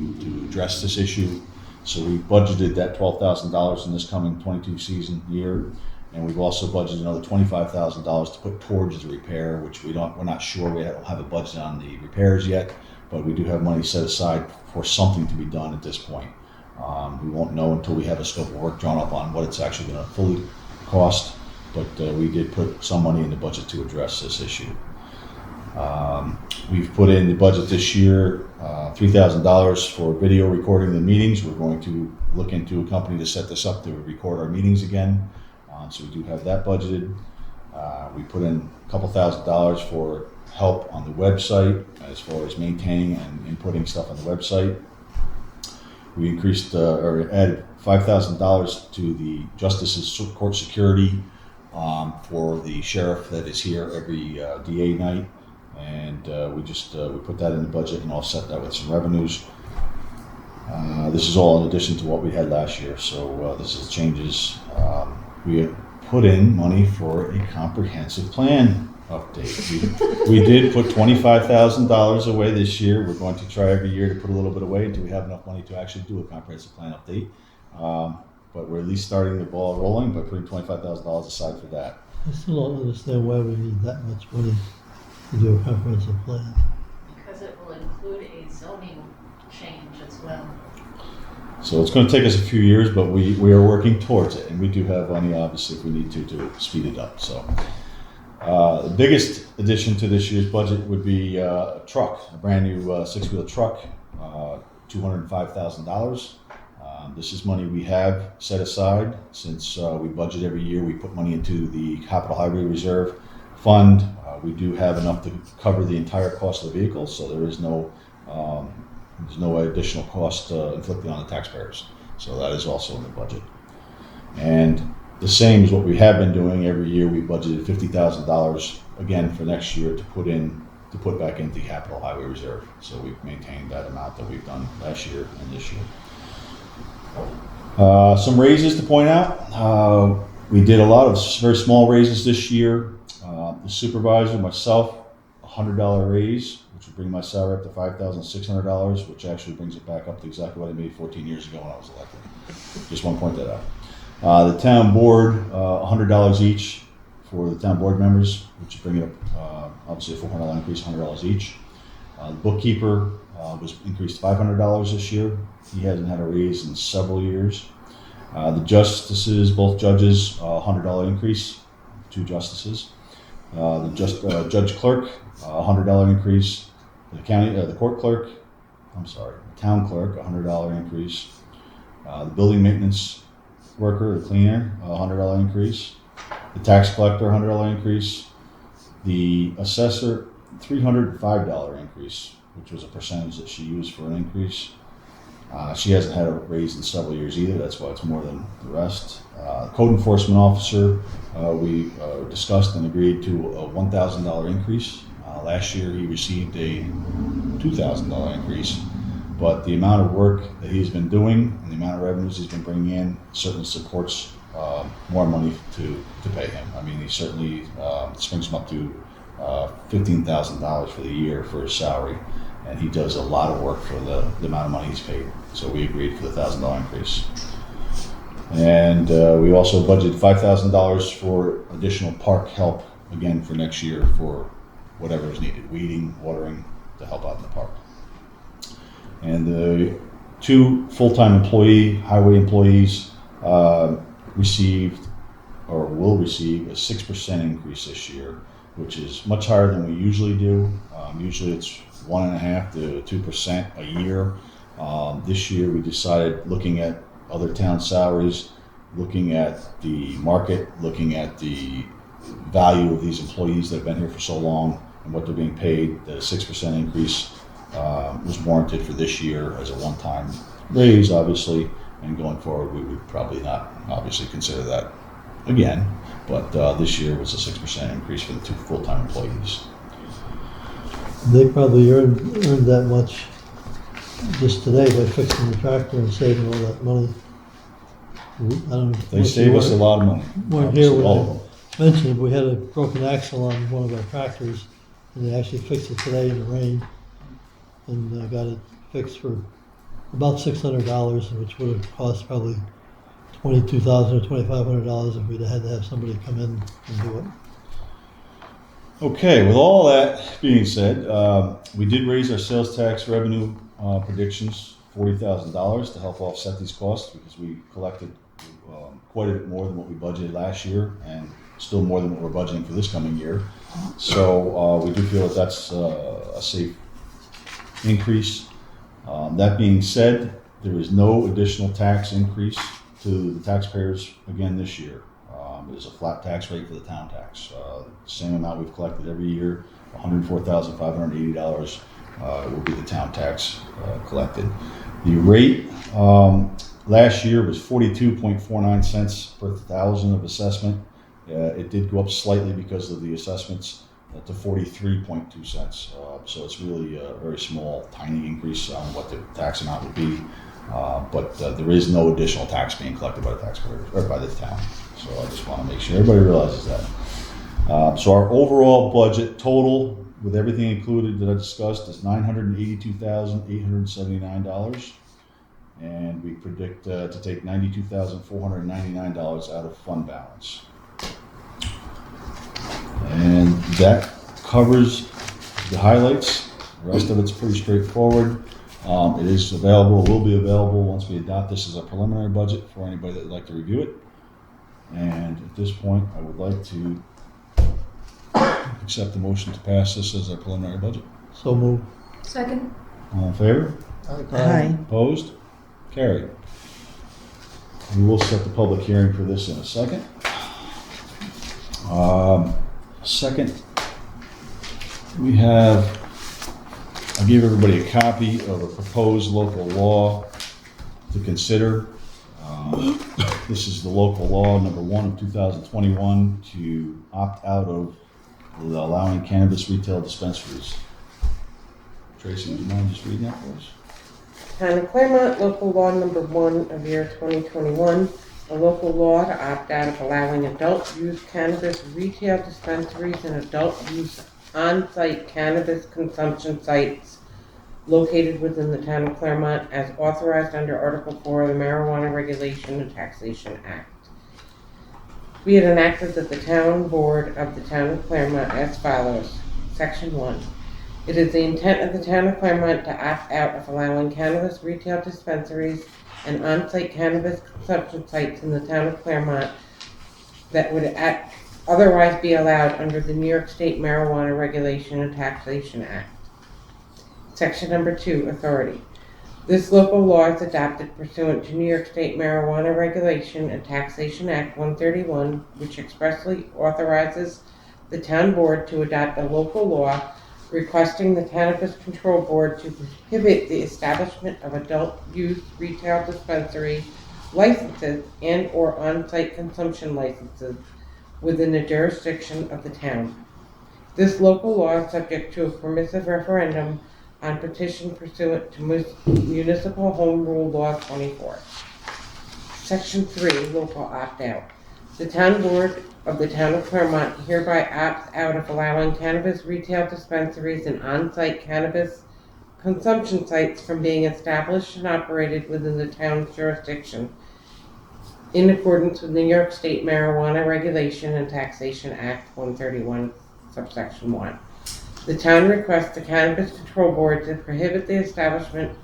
address this issue. So we budgeted that $12,000 in this coming 22 season year, and we've also budgeted another $25,000 to put towards the repair, which we're not sure. We don't have a budget on the repairs yet, but we do have money set aside for something to be done at this point. We won't know until we have a scope of work drawn up on what it's actually going to fully cost, but we did put some money in the budget to address this issue. We've put in the budget this year $3,000 for video recording the meetings. We're going to look into a company to set this up to record our meetings again, so we do have that budgeted. We put in a couple $1,000 for help on the website as far as maintaining and inputting stuff on the website. We increased or added $5,000 to the Justice's Court Security for the sheriff that is here every DA night, and we put that in the budget and offset that with some revenues. This is all in addition to what we had last year, so this is changes. We put in money for a comprehensive plan update. We did put $25,000 away this year. We're going to try every year to put a little bit away until we have enough money to actually do a comprehensive plan update. But we're at least starting the ball rolling by putting $25,000 aside for that. I still don't understand why we need that much money to do a comprehensive plan. Because it will include a zoning change as well. So it's going to take us a few years, but we are working towards it, and we do have money, obviously, if we need to speed it up. So the biggest addition to this year's budget would be a truck, a brand new six-wheel truck, $205,000. This is money we have set aside since we budget every year. We put money into the Capital Highway Reserve Fund. We do have enough to cover the entire cost of the vehicle, so there's no additional cost inflicted on the taxpayers. So that is also in the budget. And the same as what we have been doing every year, we budgeted $50,000 again for next year to put back into the Capital Highway Reserve. So we've maintained that amount that we've done last year and this year. Some raises to point out. We did a lot of very small raises this year. The supervisor, myself, $100 raise, which would bring my salary up to $5,600, which actually brings it back up to exactly what I made 14 years ago when I was elected. Just want to point that out. The town board, $100 each for the town board members, which would bring it up, obviously a $400 increase, $100 each. The bookkeeper was increased $500 this year. He hasn't had a raise in several years. The justices, both judges, $100 increase, 2 justices. The judge clerk, $100 increase. The court clerk, the town clerk, $100 increase. The building maintenance worker, the cleaner, $100 increase. The tax collector, $100 increase. The assessor, $305 increase, which was a percentage that she used for an increase. She hasn't had a raise in several years either. That's why it's more than the rest. Code enforcement officer, we discussed and agreed to a $1,000 increase. Last year he received a $2,000 increase, but the amount of work that he's been doing and the amount of revenues he's been bringing in certainly supports more money to pay him. I mean, he certainly springs him up to $15,000 for the year for his salary, and he does a lot of work for the amount of money he's paid. So we agreed for the $1,000 increase. And we also budgeted $5,000 for additional park help, again, for next year for whatever is needed, weeding, watering, to help out in the park. And the 2 full-time highway employees received or will receive a 6% increase this year, which is much higher than we usually do. Usually it's 1.5% to 2% a year. This year we decided, looking at other town salaries, looking at the market, looking at the value of these employees that have been here for so long and what they're being paid, that a 6% increase was warranted for this year as a one-time raise, obviously, and going forward we would probably not obviously consider that again, but this year was a 6% increase for the 2 full-time employees. They probably earned that much just today by fixing the tractor and saving all that money. I don't know. They save us a lot of money. Weren't here All of when them. I mentioned we had a broken axle on one of our tractors, and they actually fixed it today in the rain, and got it fixed for about $600, which would have cost probably $22,000 or $2,500 if we'd had to have somebody come in and do it. Okay, with all that being said, we did raise our sales tax revenue predictions $40,000 to help offset these costs, because we collected quite a bit more than what we budgeted last year, and still more than what we're budgeting for this coming year. So we do feel that that's a safe increase. That being said, there is no additional tax increase to the taxpayers again this year. It is a flat tax rate for the town tax. Same amount we've collected every year, $104,580 will be the town tax collected. The rate last year was 42.49 cents per thousand of assessment. It did go up slightly because of the assessments to 43.2 cents. So it's really a very small, tiny increase on what the tax amount would be. But there is no additional tax being collected by the taxpayers or by the town. So I just want to make sure everybody realizes that. So our overall budget total, with everything included that I discussed, is $982,879, and we predict to take $92,499 out of fund balance. And that covers the highlights. The rest of it's pretty straightforward. It is available, will be available once we adopt this as a preliminary budget for anybody that would like to review it. And at this point, I would like to accept the motion to pass this as a preliminary budget. So moved. Second. All in favor? Aye. Opposed? Carried. We will set the public hearing for this in a second. Second, I gave everybody a copy of a proposed local law to consider. This is the local law number 1 of 2021 to opt out of allowing cannabis retail dispensaries. Tracy, would you mind just reading that for us? Town of Claremont, local law number 1 of year 2021, a local law to opt out of allowing adult use cannabis retail dispensaries and adult use on-site cannabis consumption sites located within the town of Claremont as authorized under Article 4 of the Marijuana Regulation and Taxation Act. Be it enacted that the town board of the town of Claremont as follows. Section 1. It is the intent of the town of Claremont to opt out of allowing cannabis retail dispensaries and on-site cannabis consumption sites in the town of Claremont that would otherwise be allowed under the New York State Marijuana Regulation and Taxation Act. Section number 2, authority. This local law is adopted pursuant to New York State Marijuana Regulation and Taxation Act 131, which expressly authorizes the town board to adopt a local law requesting the Cannabis Control Board to prohibit the establishment of adult-use retail dispensary licenses and or on-site consumption licenses within the jurisdiction of the town. This local law is subject to a permissive referendum on petition pursuant to Municipal Home Rule Law 24. Section 3, local opt-out. The town board of the town of Claremont hereby opts out of allowing cannabis retail dispensaries and on-site cannabis consumption sites from being established and operated within the town's jurisdiction in accordance with New York State Marijuana Regulation and Taxation Act 131, subsection 1. The town requests the Cannabis Control Board to prohibit the establishment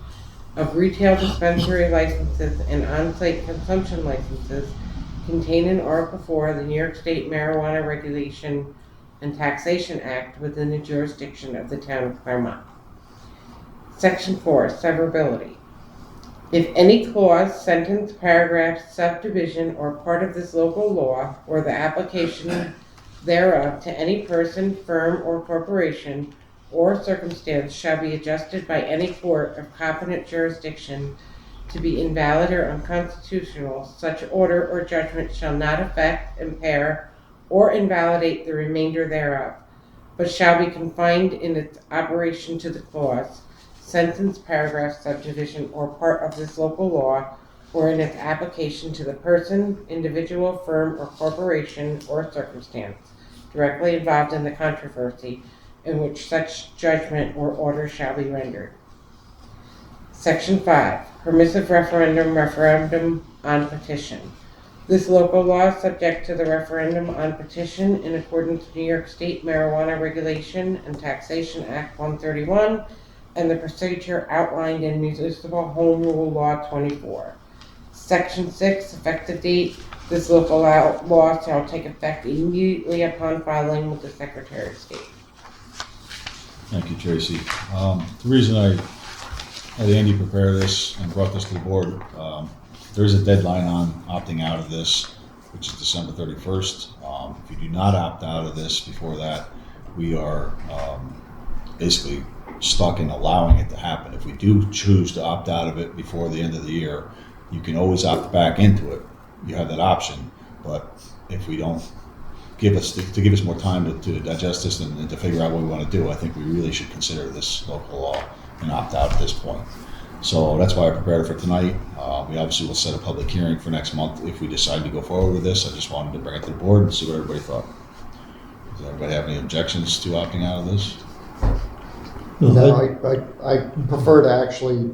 of retail dispensary licenses and on-site consumption licenses contained in Article 4 of the New York State Marijuana Regulation and Taxation Act within the jurisdiction of the town of Claremont. Section 4, severability. If any clause, sentence, paragraph, subdivision, or part of this local law, or the application thereof to any person, firm, or corporation, or circumstance shall be adjusted by any court of competent jurisdiction to be invalid or unconstitutional, such order or judgment shall not affect, impair, or invalidate the remainder thereof, but shall be confined in its operation to the clause, sentence, paragraph, subdivision, or part of this local law, or in its application to the person, individual, firm, or corporation, or circumstance directly involved in the controversy in which such judgment or order shall be rendered. Section 5, permissive referendum on petition. This local law is subject to the referendum on petition in accordance with New York State Marijuana Regulation and Taxation Act 131 and the procedure outlined in Municipal Home Rule Law 24. Section 6, effective date. This local law shall take effect immediately upon filing with the Secretary of State. Thank you, Tracy. The reason I had Andy prepare this and brought this to the board, there is a deadline on opting out of this, which is December 31st. If you do not opt out of this before that, we are basically stuck in allowing it to happen. If we do choose to opt out of it before the end of the year, you can always opt back into it. You have that option, but if we don't give us more time to digest this and to figure out what we want to do, I think we really should consider this local law and opt out at this point. So that's why I prepared it for tonight. We obviously will set a public hearing for next month if we decide to go forward with this. I just wanted to bring it to the board and see what everybody thought. Does everybody have any objections to opting out of this? No, I prefer to actually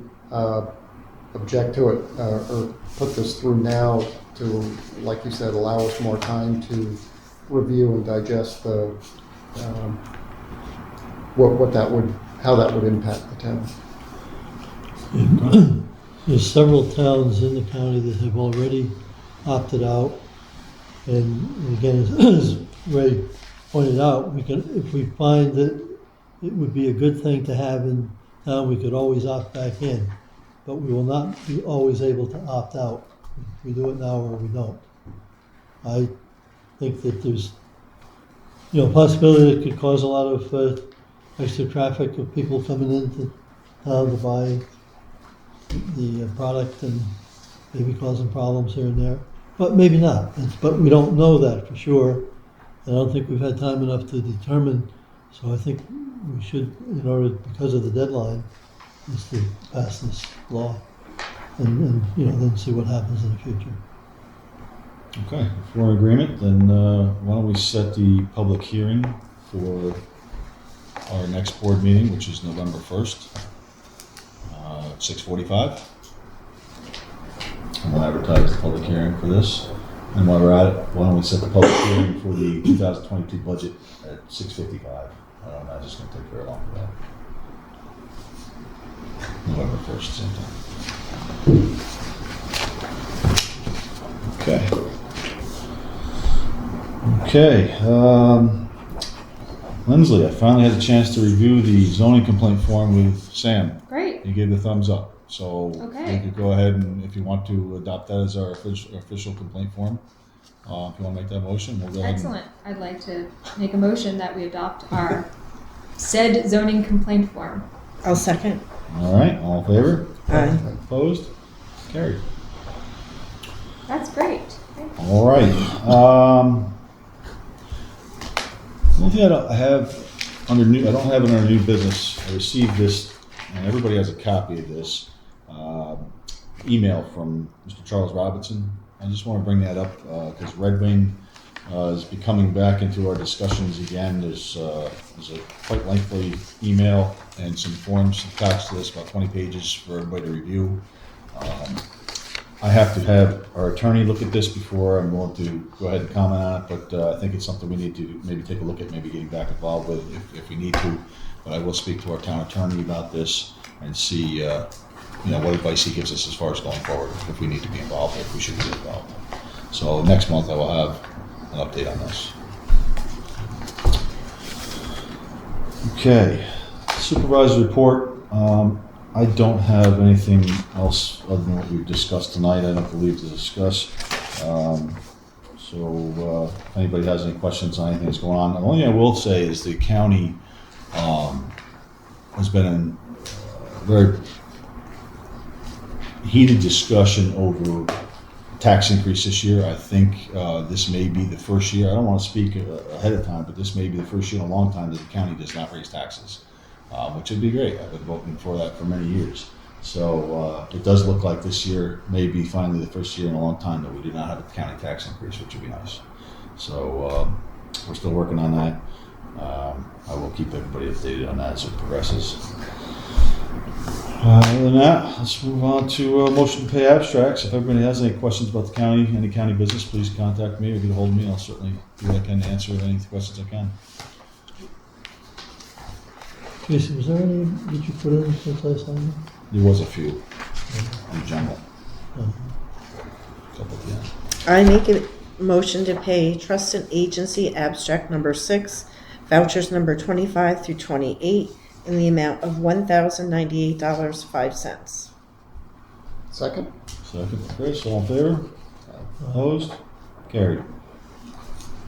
object to it or put this through now to, like you said, allow us more time to review and digest the how that would impact the town. There's several towns in the county that have already opted out, and again, as Ray pointed out, if we find that it would be a good thing to have in town, we could always opt back in, but we will not be always able to opt out. We do it now or we don't. I think that there's, a possibility it could cause a lot of extra traffic of people coming into town to buy the product and maybe causing problems here and there, but maybe not. But we don't know that for sure. I don't think we've had time enough to determine. So I think we should, because of the deadline, is to pass this law and then see what happens in the future. Okay, if we're in agreement, then why don't we set the public hearing for our next board meeting, which is November 1st, at 6:45. And we'll advertise the public hearing for this. And while we're at it, why don't we set the public hearing for the 2022 budget at 6:55. I don't imagine it's going to take very long for that. November 1st, same time. Okay. Okay, Lindsley, I finally had a chance to review the zoning complaint form with Sam. Great. He gave the thumbs up, so Okay. we could go ahead and, if you want to adopt that as our official complaint form, if you want to make that motion, we'll go ahead. Excellent. I'd like to make a motion that we adopt our said zoning complaint form. I'll second. All right, all in favor? Aye. Opposed? Carried. That's great. All right. One thing I don't have under new, I don't have it under new business. I received this, and everybody has a copy of this email from Mr. Charles Robinson. I just want to bring that up because Red Wing is becoming back into our discussions again. There's a quite lengthy email and some forms attached to this, about 20 pages for everybody to review. I have to have our attorney look at this before I'm going to go ahead and comment on it, but I think it's something we need to maybe take a look at, maybe getting back involved with if we need to. But I will speak to our town attorney about this and see what advice he gives us as far as going forward, if we need to be involved, or if we should be involved. So next month I will have an update on this. Okay, supervisor report. I don't have anything else other than what we've discussed tonight. I don't believe to discuss. So if anybody has any questions on anything that's going on, the only thing I will say is the county has been in very heated discussion over tax increase this year. I think this may be the first year, I don't want to speak ahead of time, but this may be the first year in a long time that the county does not raise taxes. Which would be great. I've been voting for that for many years. So it does look like this year may be finally the first year in a long time that we do not have a county tax increase, which would be nice. So we're still working on that. I will keep everybody updated on that as it progresses. Other than that, let's move on to motion to pay abstracts. If everybody has any questions about the county, any county business, please contact me or get a hold of me. I'll certainly do what I can to answer any questions I can. Casey, was there any, did you put in since I signed it? There was a few in general. Oh. Couple at the end. I make a motion to pay trust and agency abstract number 6, vouchers number 25 through 28 in the amount of $1,098.05. Second? Second, Chris, all in favor? Opposed? Carried.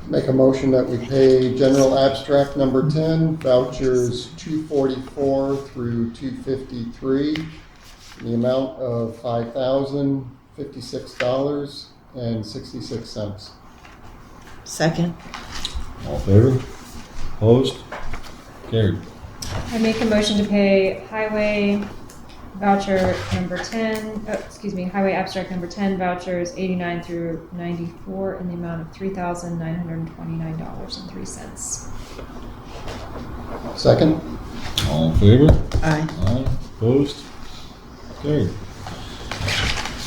Make a motion that we pay general abstract number 10, vouchers 244 through 253, in the amount of $5,056.66. Second. Uh, All in favor? Opposed? Carried. I make a motion to pay highway voucher number 10, highway abstract number 10, vouchers 89 through 94 in the amount of $3,929.03. Second? All in favor? Aye. Aye. Opposed? Carried.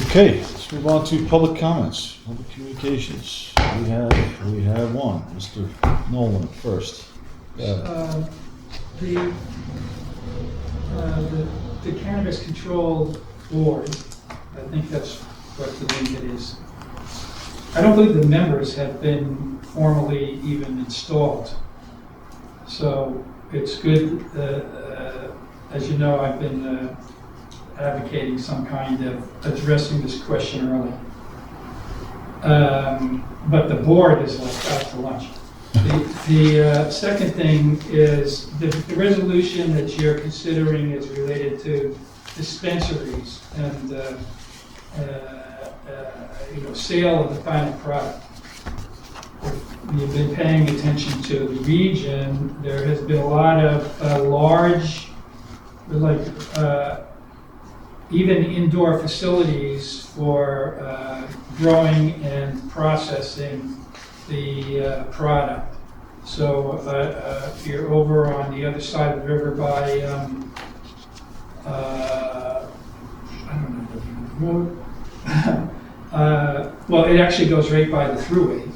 Okay, let's move on to public comments, public communications. We have one, Mr. Nolan first. The Cannabis Control Board, I think that's what the name it is. I don't believe the members have been formally even installed. So it's good, as you know, I've been advocating some kind of addressing this question early. But the board is like out to lunch. The second thing is the resolution that you're considering is related to dispensaries and sale of the final product. If you've been paying attention to the region, there has been a lot of large, even indoor facilities for growing and processing the product. So if you're over on the other side of the river by, I don't know the road. Well, it actually goes right by the thruway.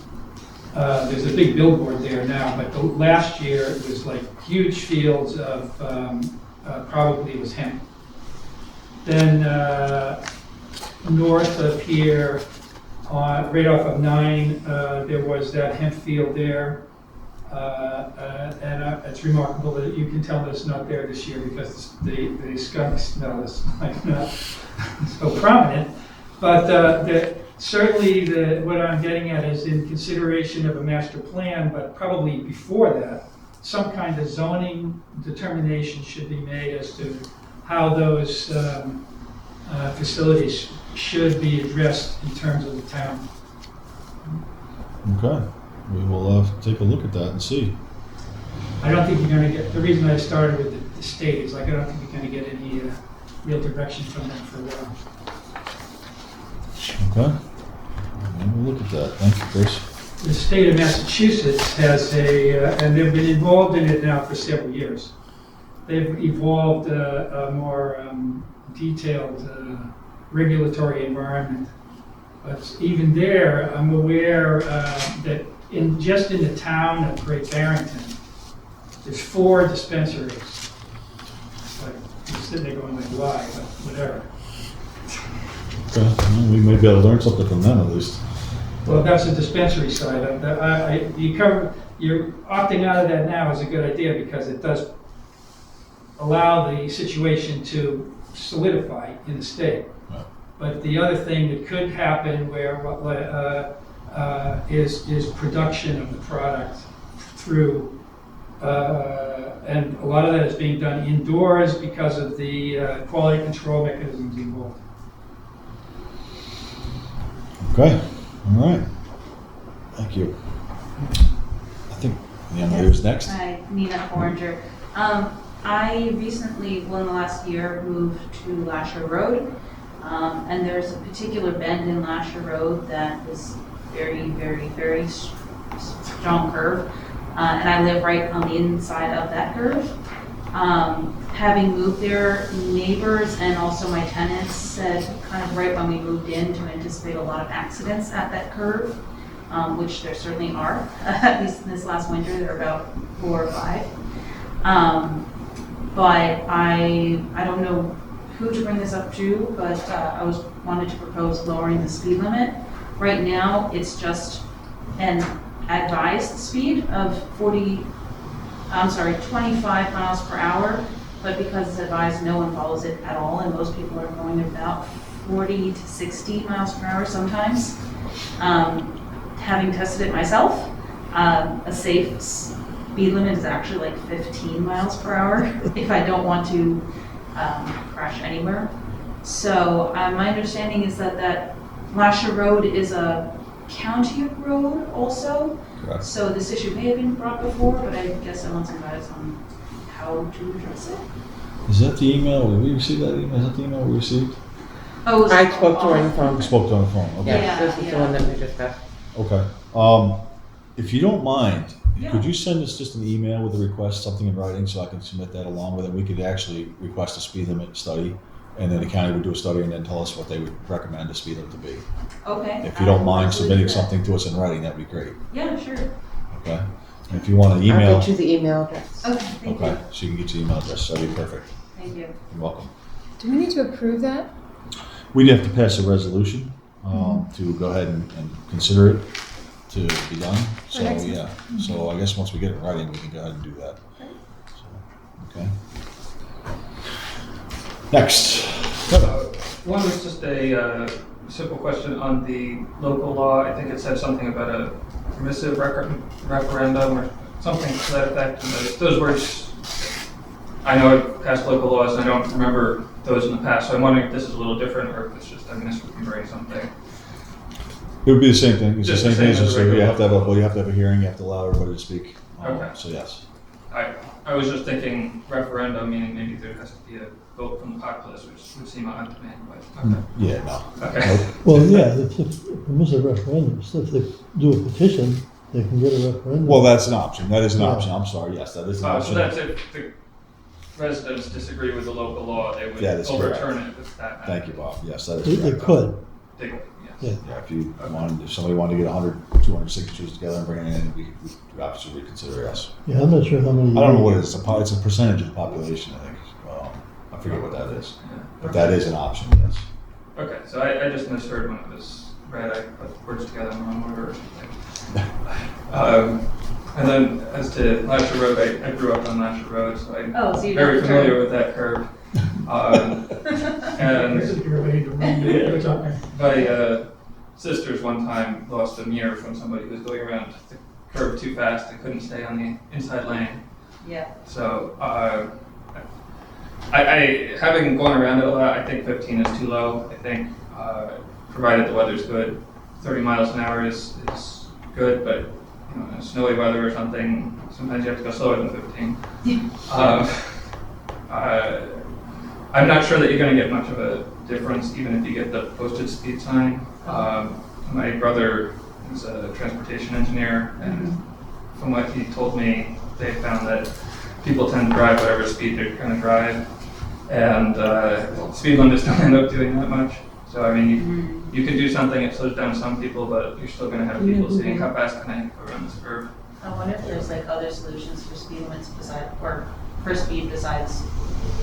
There's a big billboard there now, but last year it was like huge fields of, probably it was hemp. Then north of here, right off of 9, there was that hemp field there. And it's remarkable that you can tell that it's not there this year because the skunk smell is like not so prominent. But certainly what I'm getting at is in consideration of a master plan, but probably before that, some kind of zoning determination should be made as to how those facilities should be addressed in terms of the town. Okay, we will take a look at that and see. I don't think you're going to get, the reason I started with the state is like I don't think you're going to get any real direction from them for a while. Okay, we'll look at that. Thank you, Chris. The state of Massachusetts has and they've been involved in it now for several years. They've evolved a more detailed regulatory environment. But even there, I'm aware that just in the town of Great Barrington, there's 4 dispensaries. Like, you're sitting there going like, why, but whatever. Okay, well, we may be able to learn something from them at least. Well, that's the dispensary side. You're opting out of that now is a good idea because it does allow the situation to solidify in the state. Right. But the other thing that could happen where is production of the product through, and a lot of that is being done indoors because of the quality control mechanisms involved. Okay, all right. Thank you. I think Leonardo's next. Hi, Nina Oranger. I recently, in the last year, moved to Lasher Road. And there's a particular bend in Lasher Road that is very, very, very strong curve. And I live right on the inside of that curve. Having moved there, neighbors and also my tenants said kind of right when we moved in to anticipate a lot of accidents at that curve, which there certainly are. At least this last winter, there are about 4 or 5. But I don't know who to bring this up to, but I wanted to propose lowering the speed limit. Right now, it's just an advised speed of 25 miles per hour, but because it's advised, no one follows it at all, and most people are going about 40 to 60 miles per hour sometimes. Having tested it myself, a safe speed limit is actually like 15 miles per hour if I don't want to crash anywhere. So my understanding is that Lasher Road is a county road also. Correct. So this issue may have been brought before, but I guess I want some guidance on how to address it. Is that the email? Did we receive that email? Is that the email we received? Oh, I spoke to her on the phone. We spoke on the phone. Okay. Yes, this is the one that we discussed. Okay. If you don't mind, Yeah. could you send us just an email with a request, something in writing, so I can submit that along with it? We could actually request a speed limit study, and then the county would do a study and then tell us what they would recommend the speed limit to be. Okay. If you don't mind Absolutely. submitting something to us in writing, that'd be great. Yeah, sure. Okay. And if you want an I'll email, get you the email address. Okay, thank okay, you. so you can get your email address. That'd be perfect. Thank you. You're welcome. Do we need to approve that? We'd have to pass a resolution to go ahead and consider it to be done. So next time. yeah. So I guess once we get it in writing, we can go ahead and do that. So, okay. Next. One was just a simple question on the local law. I think it said something about a permissive referendum or something to that effect. And those words, I know I've passed local laws and I don't remember those in the past. So I'm wondering if this is a little different or if it's just I misremembering something. It would be the same thing. It's Just the same thing. It's as just regular. you have to have a hearing. You have to allow everybody to speak. Okay. So yes. I was just thinking referendum, meaning maybe there has to be a vote from the populace, which would seem odd to me. But okay. Yeah. No. Okay. Nope. Well, yeah, if permissive referendums, if they do a petition, they can get a referendum. Well, that's an option. That is an Yeah. option. I'm sorry. Yes, that is an So option. that's if the residents disagree with the local law, they would That is correct. overturn it if that happened. Thank you, Bob. Yes, that is They correct. could, They would, yes. yeah. Yeah, if somebody wanted to get 100, 200 signatures together and bring it in, we obviously reconsider, yes. Yeah, I'm not sure how many. I don't know what it is. It's a percentage of the population, I think. I forget what that is. Yeah. But that is an option, yes. Okay, so I just misheard when it was read. I put words together in the wrong order or something. And then as to Lasher Road, I grew up on Lasher Road, so I'm Oh, so you very don't familiar turn. with that curve. And This is your way to run the time. my sisters one time lost a mirror from somebody who was going around the curve too fast and couldn't stay on the inside lane. Yeah. So I having gone around it a lot, I think 15 is too low. I think provided the weather's good, 30 miles an hour is good, but you know, in snowy weather or something, sometimes you have to go slower than 15. I'm not sure that you're going to get much of a difference even if you get the posted speed sign. My brother is a transportation engineer, and from what he told me, they found that people tend to drive whatever speed they're going to drive, and speed limits don't end up doing that much. So I mean, you could do something that slows down some people, but you're still going to have people saying, "How fast can I go around this curve?" I wonder if there's like other solutions for speed limits besides, or for speed besides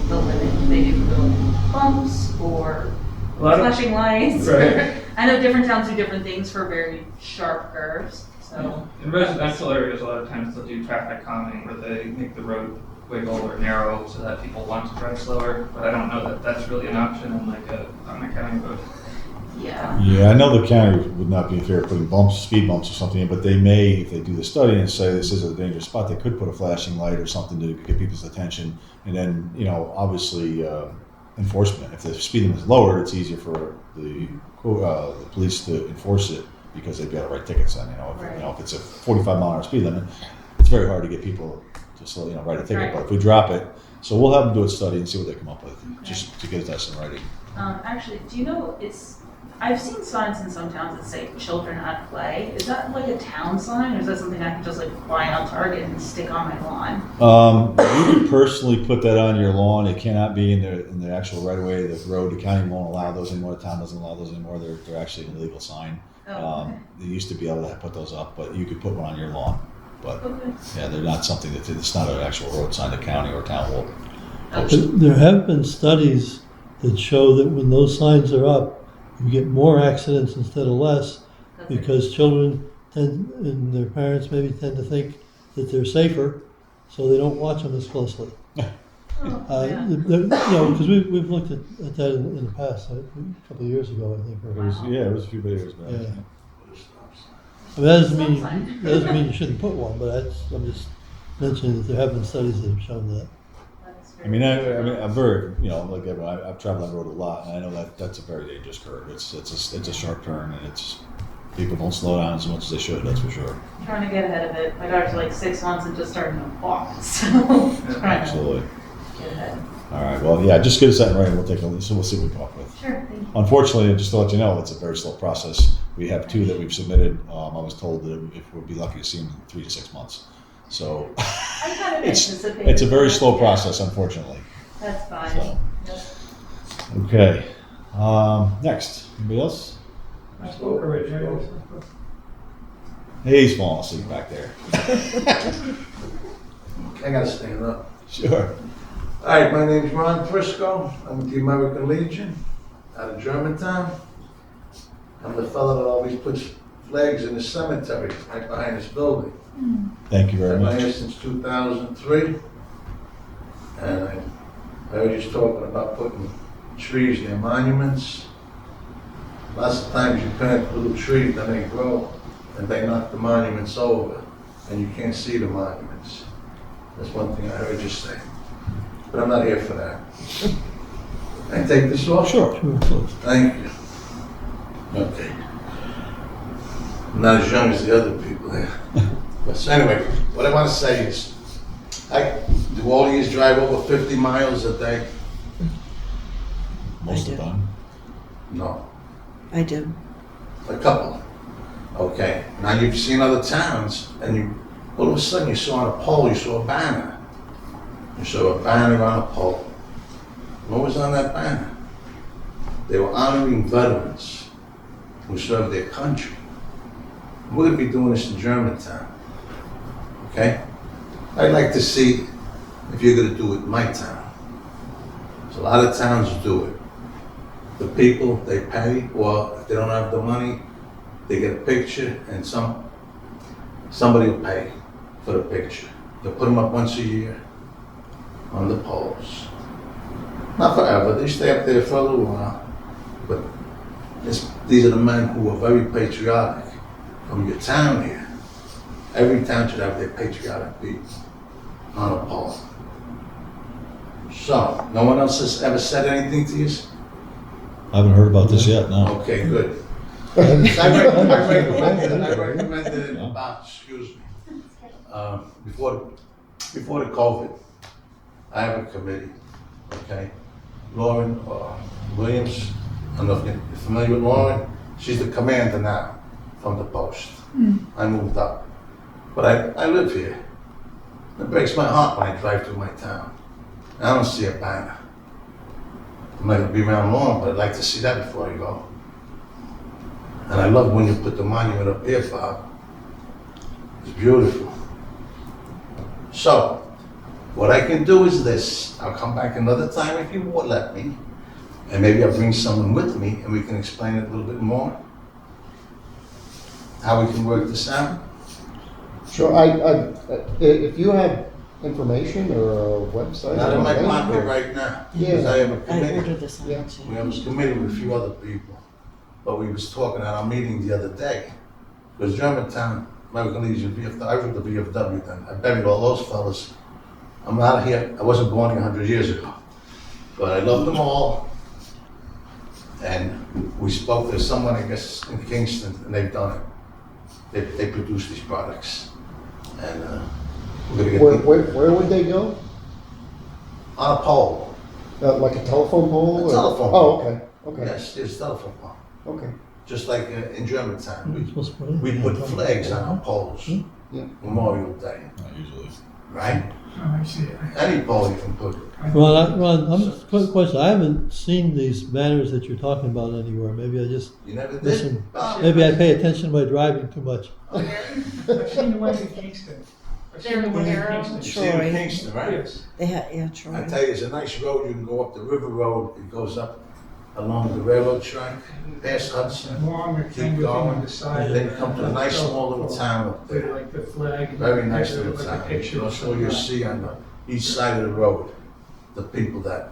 the limit. Maybe you can go like bumps or A lot of- flashing lights. Right. I know different towns do different things for very sharp curves. So In residential areas, a lot of times they'll do traffic calming where they make the road wiggle or narrow so that people want to drive slower. But I don't know that that's really an option on on a county road. yeah. Yeah, I know the county would not be in favor of putting bumps, speed bumps or something in, but they may, if they do the study and say this is a dangerous spot, they could put a flashing light or something to get people's attention. And then, you know, obviously enforcement. If the speed limit is lowered, it's easier for the police to enforce it because they'd be able to write tickets on. If it's a 45-mile-an-hour speed limit, it's very hard to get people to slow, write a ticket. Right. But if we drop it, so we'll have them do a study and see what they come up with, just to get us in writing. Actually, do you know I've seen signs in some towns that say children at play. Is that like a town sign, or is that something I can just like buy on Target and stick on my lawn? You can personally put that on your lawn. It cannot be in the actual right of way of the road. The county won't allow those anymore. The town doesn't allow those anymore. They're actually an illegal sign. Oh, okay. They used to be able to put those up, but you could put one on your lawn. But Okay. yeah, they're not something it's not an actual road sign the county or town will post. Okay. There have been studies that show that when those signs are up, you get more accidents instead of less, That's it. because children and their parents maybe tend to think that they're safer, so they don't watch them as closely. Oh, yeah. Because we've looked at that in the past, a couple of years ago, I think. It was a few years back. Yeah. I mean, that doesn't mean you shouldn't put one, but I'm just mentioning that there have been studies that have shown that. That's I mean, I'm very, like everyone, I've traveled that road a lot, and I know that's a very dangerous curve. It's a sharp turn, and people don't slow down as much as they should. That's for sure. Trying to get ahead of it. My daughter's like 6 months and just starting to walk, so trying Absolutely. to get ahead. All right. Well, yeah. Just get us that in writing. We'll take a look. So we'll see what we come up with. Sure, thank you. Unfortunately, just to let you know, it's a very slow process. We have 2 that we've submitted. I was told that if we'd be lucky to see them in 3 to 6 months. So I kind of it's anticipated a very that, slow yeah. process, unfortunately. That's fine. So. Yep. Okay. Next. Anybody else? I spoke already. Hey, he's falling asleep back there. I gotta stand up. Sure. All right, my name's Ron Frisco. I'm with the American Legion out of Germantown. I'm the fellow that always puts flags in the cemetery right behind this building. Thank you very I've been much. here since 2003. And I heard you talking about putting trees near monuments. Lots of times you plant little trees, then they grow, and they knock the monuments over, and you can't see the monuments. That's one thing I heard you say. But I'm not here for that. Can I take this off? Sure. Thank you. Okay. I'm not as young as the other people here. But so anyway, what I want to say is, do all of you drive over 50 miles a day? Most of the time. No. I do. A couple. Okay. Now you've seen other towns, and all of a sudden you saw on a pole, you saw a banner. You saw a banner on a pole. What was on that banner? They were honoring veterans who served their country. We're going to be doing this in Germantown. Okay? I'd like to see if you're going to do it in my town. So a lot of towns do it. The people, they pay, or if they don't have the money, they get a picture and somebody will pay for the picture. They'll put them up once a year on the poles. Not forever, they stay up there for a little while. But these are the men who are very patriotic from your town here. Every town should have their patriotic people on a pole. So, no one else has ever said anything to you? I haven't heard about this yet, no. Okay, good. I recommended it about, excuse me, before the COVID, I have a committee, okay? Lauren Williams, I don't know if you're familiar with Lauren, she's the commander now from the post. I moved up, but I live here. It breaks my heart when I drive through my town. I don't see a banner. I'm not gonna be around long, but I'd like to see that before I go. And I love when you put the monument up here, Bob. It's beautiful. So, what I can do is this. I'll come back another time if you would let me. And maybe I'll bring someone with me and we can explain it a little bit more. How we can work this out. Sure, if you have information or a website. Not in my or pocket anything. right now, Yeah. because I have a I committee. ordered this on Yeah. too. We have a committee with a few other people. But we was talking at our meeting the other day. Because Germantown, American Legion, I was with the VFW then. I buried all those fellas. I'm out of here. I wasn't born here 100 years ago. But I love them all. And we spoke to someone, I guess, in Kingston, and they've done it. They produce these products. And we're gonna get them Where would they go? on a pole. Like a telephone pole? A or- telephone Oh, pole. okay, okay, Yes, there's a telephone pole. okay. Just like in Germantown. You're supposed to put it We in put there. flags on our poles. Yeah. Memorial Day, Not usually. right? Oh, I see. Any pole you can put. Ron, quick question. I haven't seen these banners that you're talking about anywhere. Maybe I just, You never did? Listen, Oh, maybe I pay attention by driving too much. I've seen the ones in Kingston. I've seen the ones in Kingston. You see it in Troy. Kingston, right? Yes. They had, yeah, I Troy. tell you, it's a nice road. You can go up the River Road. It goes up along the railroad track, past Hudson. Long rectangular thing going. on the side. And then you come to a nice small little town up With there. like the flag. Very nice little like a town. picture or That's all you something. see on the east side of the road. The people that,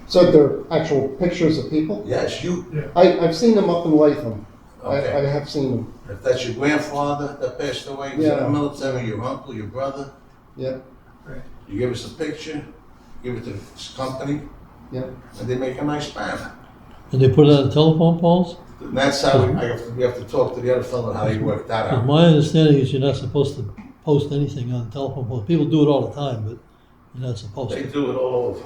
So they're actual pictures of people? yes, you, I've seen them up in Latham. I okay. have seen them, If that's your grandfather that passed away, was in Yeah. the military, your uncle, your brother, yeah, you give us a picture, give it to this company, yeah. and they make a nice banner. And they put it on telephone poles? And that's how we have to talk to the other fellow how he worked that 'Cause out. my understanding is you're not supposed to post anything on telephone poles. People do it all the time, but you're not supposed They to. do it all over.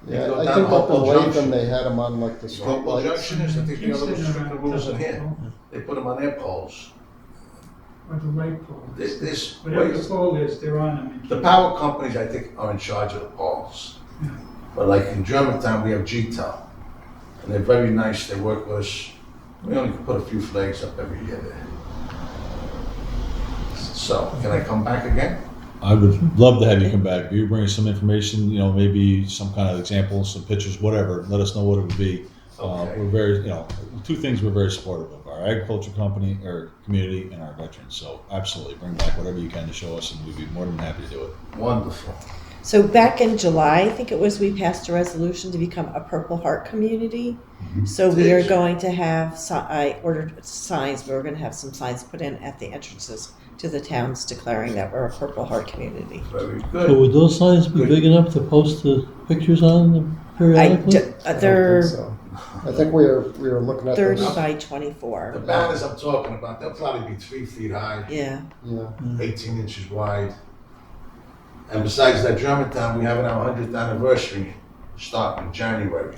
Yeah, go I down think up in Hopewell Latham, Junction. they had them on like the Hopewell streetlights. Junction is, I think the other Kingston, stricter rules in here. Or They put them on their poles. the light pole. This, Whatever the pole is, they're on them. the power companies, I think, are in charge of the poles. But like in Germantown, we have G-Tel. And they're very nice, they work with us. We only can put a few flags up every year there. So, can I come back again? I would love to have you come back. If you bring us some information, maybe some kind of examples, some pictures, whatever, let us know what it would be. Okay. We're very, two things we're very supportive of, our agriculture company, or community, and our veterans. So absolutely, bring back whatever you can to show us, and we'd be more than happy to do it. Wonderful. So back in July, I think it was, we passed a resolution to become a Purple Heart community. So we are going to have, I ordered signs, we're gonna have some signs put in at the entrances to the towns declaring that we're a Purple Heart community. Very So good. would those signs be Good. big enough to post the pictures on periodically? I don't They're think so. I think we were looking at 30 those. by The 24. banners I'm talking about, they'll probably be 3 feet high, Yeah, Yeah, 18 inches wide. And besides that, Germantown, we have our 100th anniversary starting in January.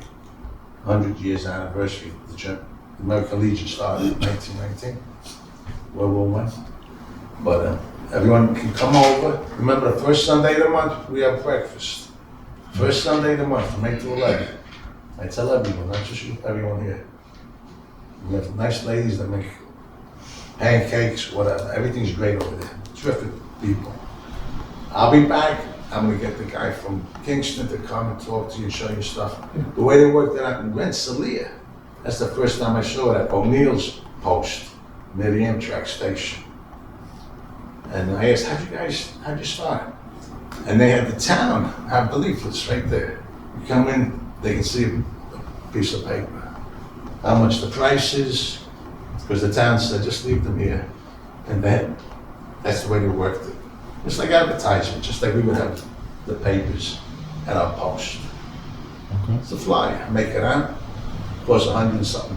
100 years anniversary. The American Legion started in 1919, World War I. But everyone can come over. Remember, the first Sunday of the month, we have breakfast. First Sunday of the month, from 8 to 11. I tell everyone, not just you, everyone here. We have nice ladies that make pancakes, whatever. Everything's great over there. Terrific people. I'll be back I'm gonna get the guy from Kingston to come and talk to you and show you stuff. The way they worked it out in Rensselaer, that's the first time I saw it at O'Neill's post near the Amtrak station. And I asked, how'd you start? And they had the town have the leaflets right there. You come in, they can see a piece of paper. How much the price is, because the town said, just leave them here. And then, that's the way they worked it. Just like advertising, just like we would have the papers at our post. Okay. It's a flyer, I make it out, costs $100 and something.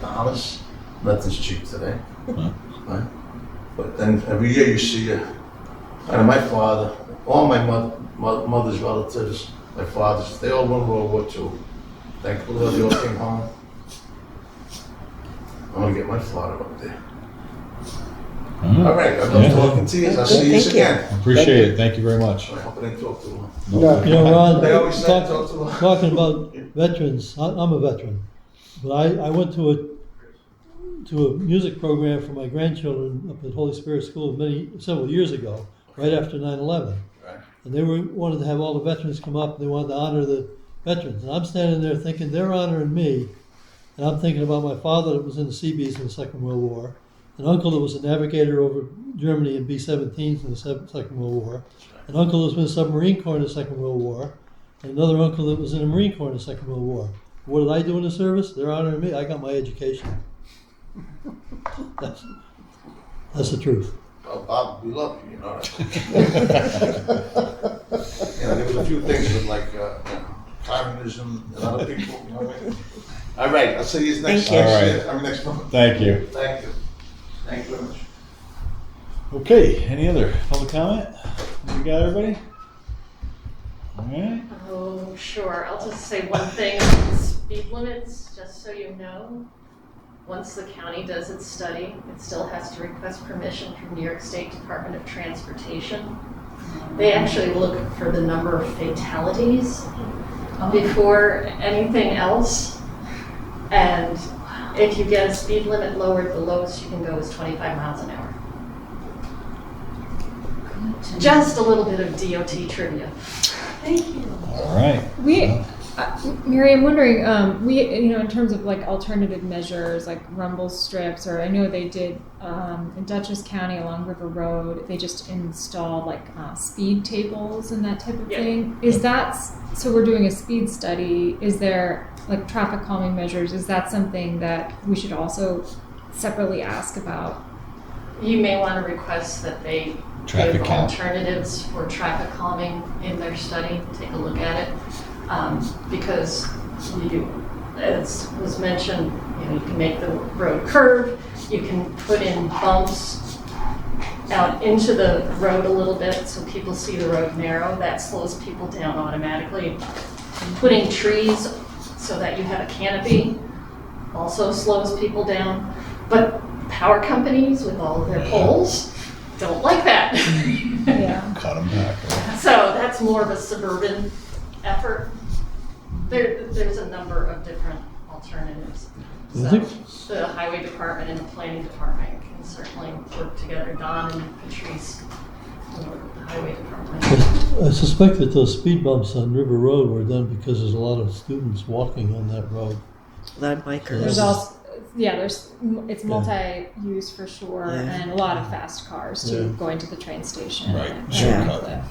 Nothing's cheap today. Huh. Right? But then every year you see my father, all my mother's relatives, my father's, they all won World War II. Thankfully, they all came home. I'm gonna get my father up there. All right, I love talking to you. I'll see you Thank you. again. Appreciate it. Thank you very much. I hope I didn't talk too long. No. You know, Ron, They always say talk too long. talking about veterans, I'm a veteran, but I went to a music program for my grandchildren up at Holy Spirit School several years ago, right after 9/11. Right. And they wanted to have all the veterans come up, they wanted to honor the veterans. And I'm standing there thinking, they're honoring me, and I'm thinking about my father that was in the Seabees in the Second World War, an uncle that was a navigator over Germany in B-17s in the Second World War, an uncle that was in the submarine corps in the Second World War, and another uncle that was in the Marine Corps in the Second World War. What did I do in the service? They're honoring me. I got my education. That's the truth. Well, Bob, we love you, you know that. There was a few things with like communism and other people, you know what I mean? All right, I'll see you next Thank you. time. Next month. Thank you. Thank you. Thank you very much. Okay, any other public comment? You got everybody? All right. Oh, sure. I'll just say one thing. Speed limits, just so you know. Once the county does its study, it still has to request permission from New York State Department of Transportation. They actually look for the number of fatalities before anything else. And if you get a speed limit lowered, the lowest you can go is 25 miles an hour. Just a little bit of DOT trivia. Thank you. All right. Mary, I'm wondering, in terms of like alternative measures, like rumble strips, or I know they did in Dutchess County along River Road, they just installed like speed tables and that type of thing. Is that, so we're doing a speed study, is there like traffic calming measures? Is that something that we should also separately ask about? You may want to request that they Traffic give count. alternatives for traffic calming in their study. Take a look at it. Because as was mentioned, you can make the road curve, you can put in bumps out into the road a little bit so people see the road narrow. That slows people down automatically. Putting trees so that you have a canopy also slows people down. But power companies with all of their poles don't like that. Yeah. Cut them back. Right? So that's more of a suburban effort. There's a number of different alternatives. So the highway department and the planning department can certainly work together. Don and Patrice can work with the highway department. I suspect that those speed bumps on River Road were done because there's a lot of students walking on that road. A lot of bikers. There's also, it's multi-use for sure, and a lot of fast cars too, going to the train station. Right, shortcut. shortcut.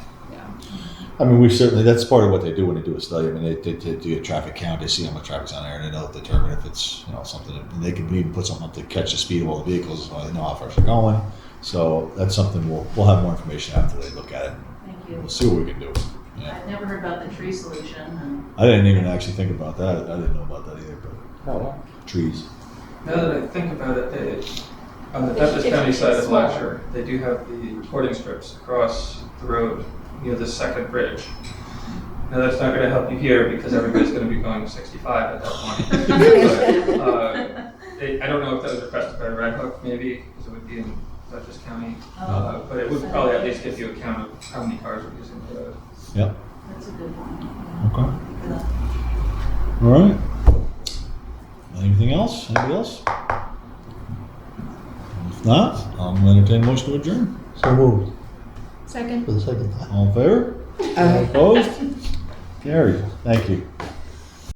I mean, that's part of what they do when they do a study. I mean, they do a traffic count, they see how much traffic's on there, and they'll determine if it's, something, and they can even put something up to catch the speed of all the vehicles, so they know how fast they're going. So that's something we'll have more information after they look at it. Thank you. We'll see what we can do. Yeah. I've never heard about the tree solution. I didn't even actually think about that. I didn't know about that either, but trees. Now that I think about it, on the Dutchess County side of Lasher, they do have the boarding strips across the road near the second bridge. Now that's not going to help you here because everybody's going to be going 65 at that point. But, I don't know if that was requested by Red Hook maybe, because it would be in Dutchess County. But it would probably at least give you a count of how many cars are using the road. Yep. That's a good one. Okay. All right. Anything else? Anybody else? If not, I'm going to entertain a motion to adjourn. So moved Second. for the second time. All in favor? Opposed? Carried. Thank you.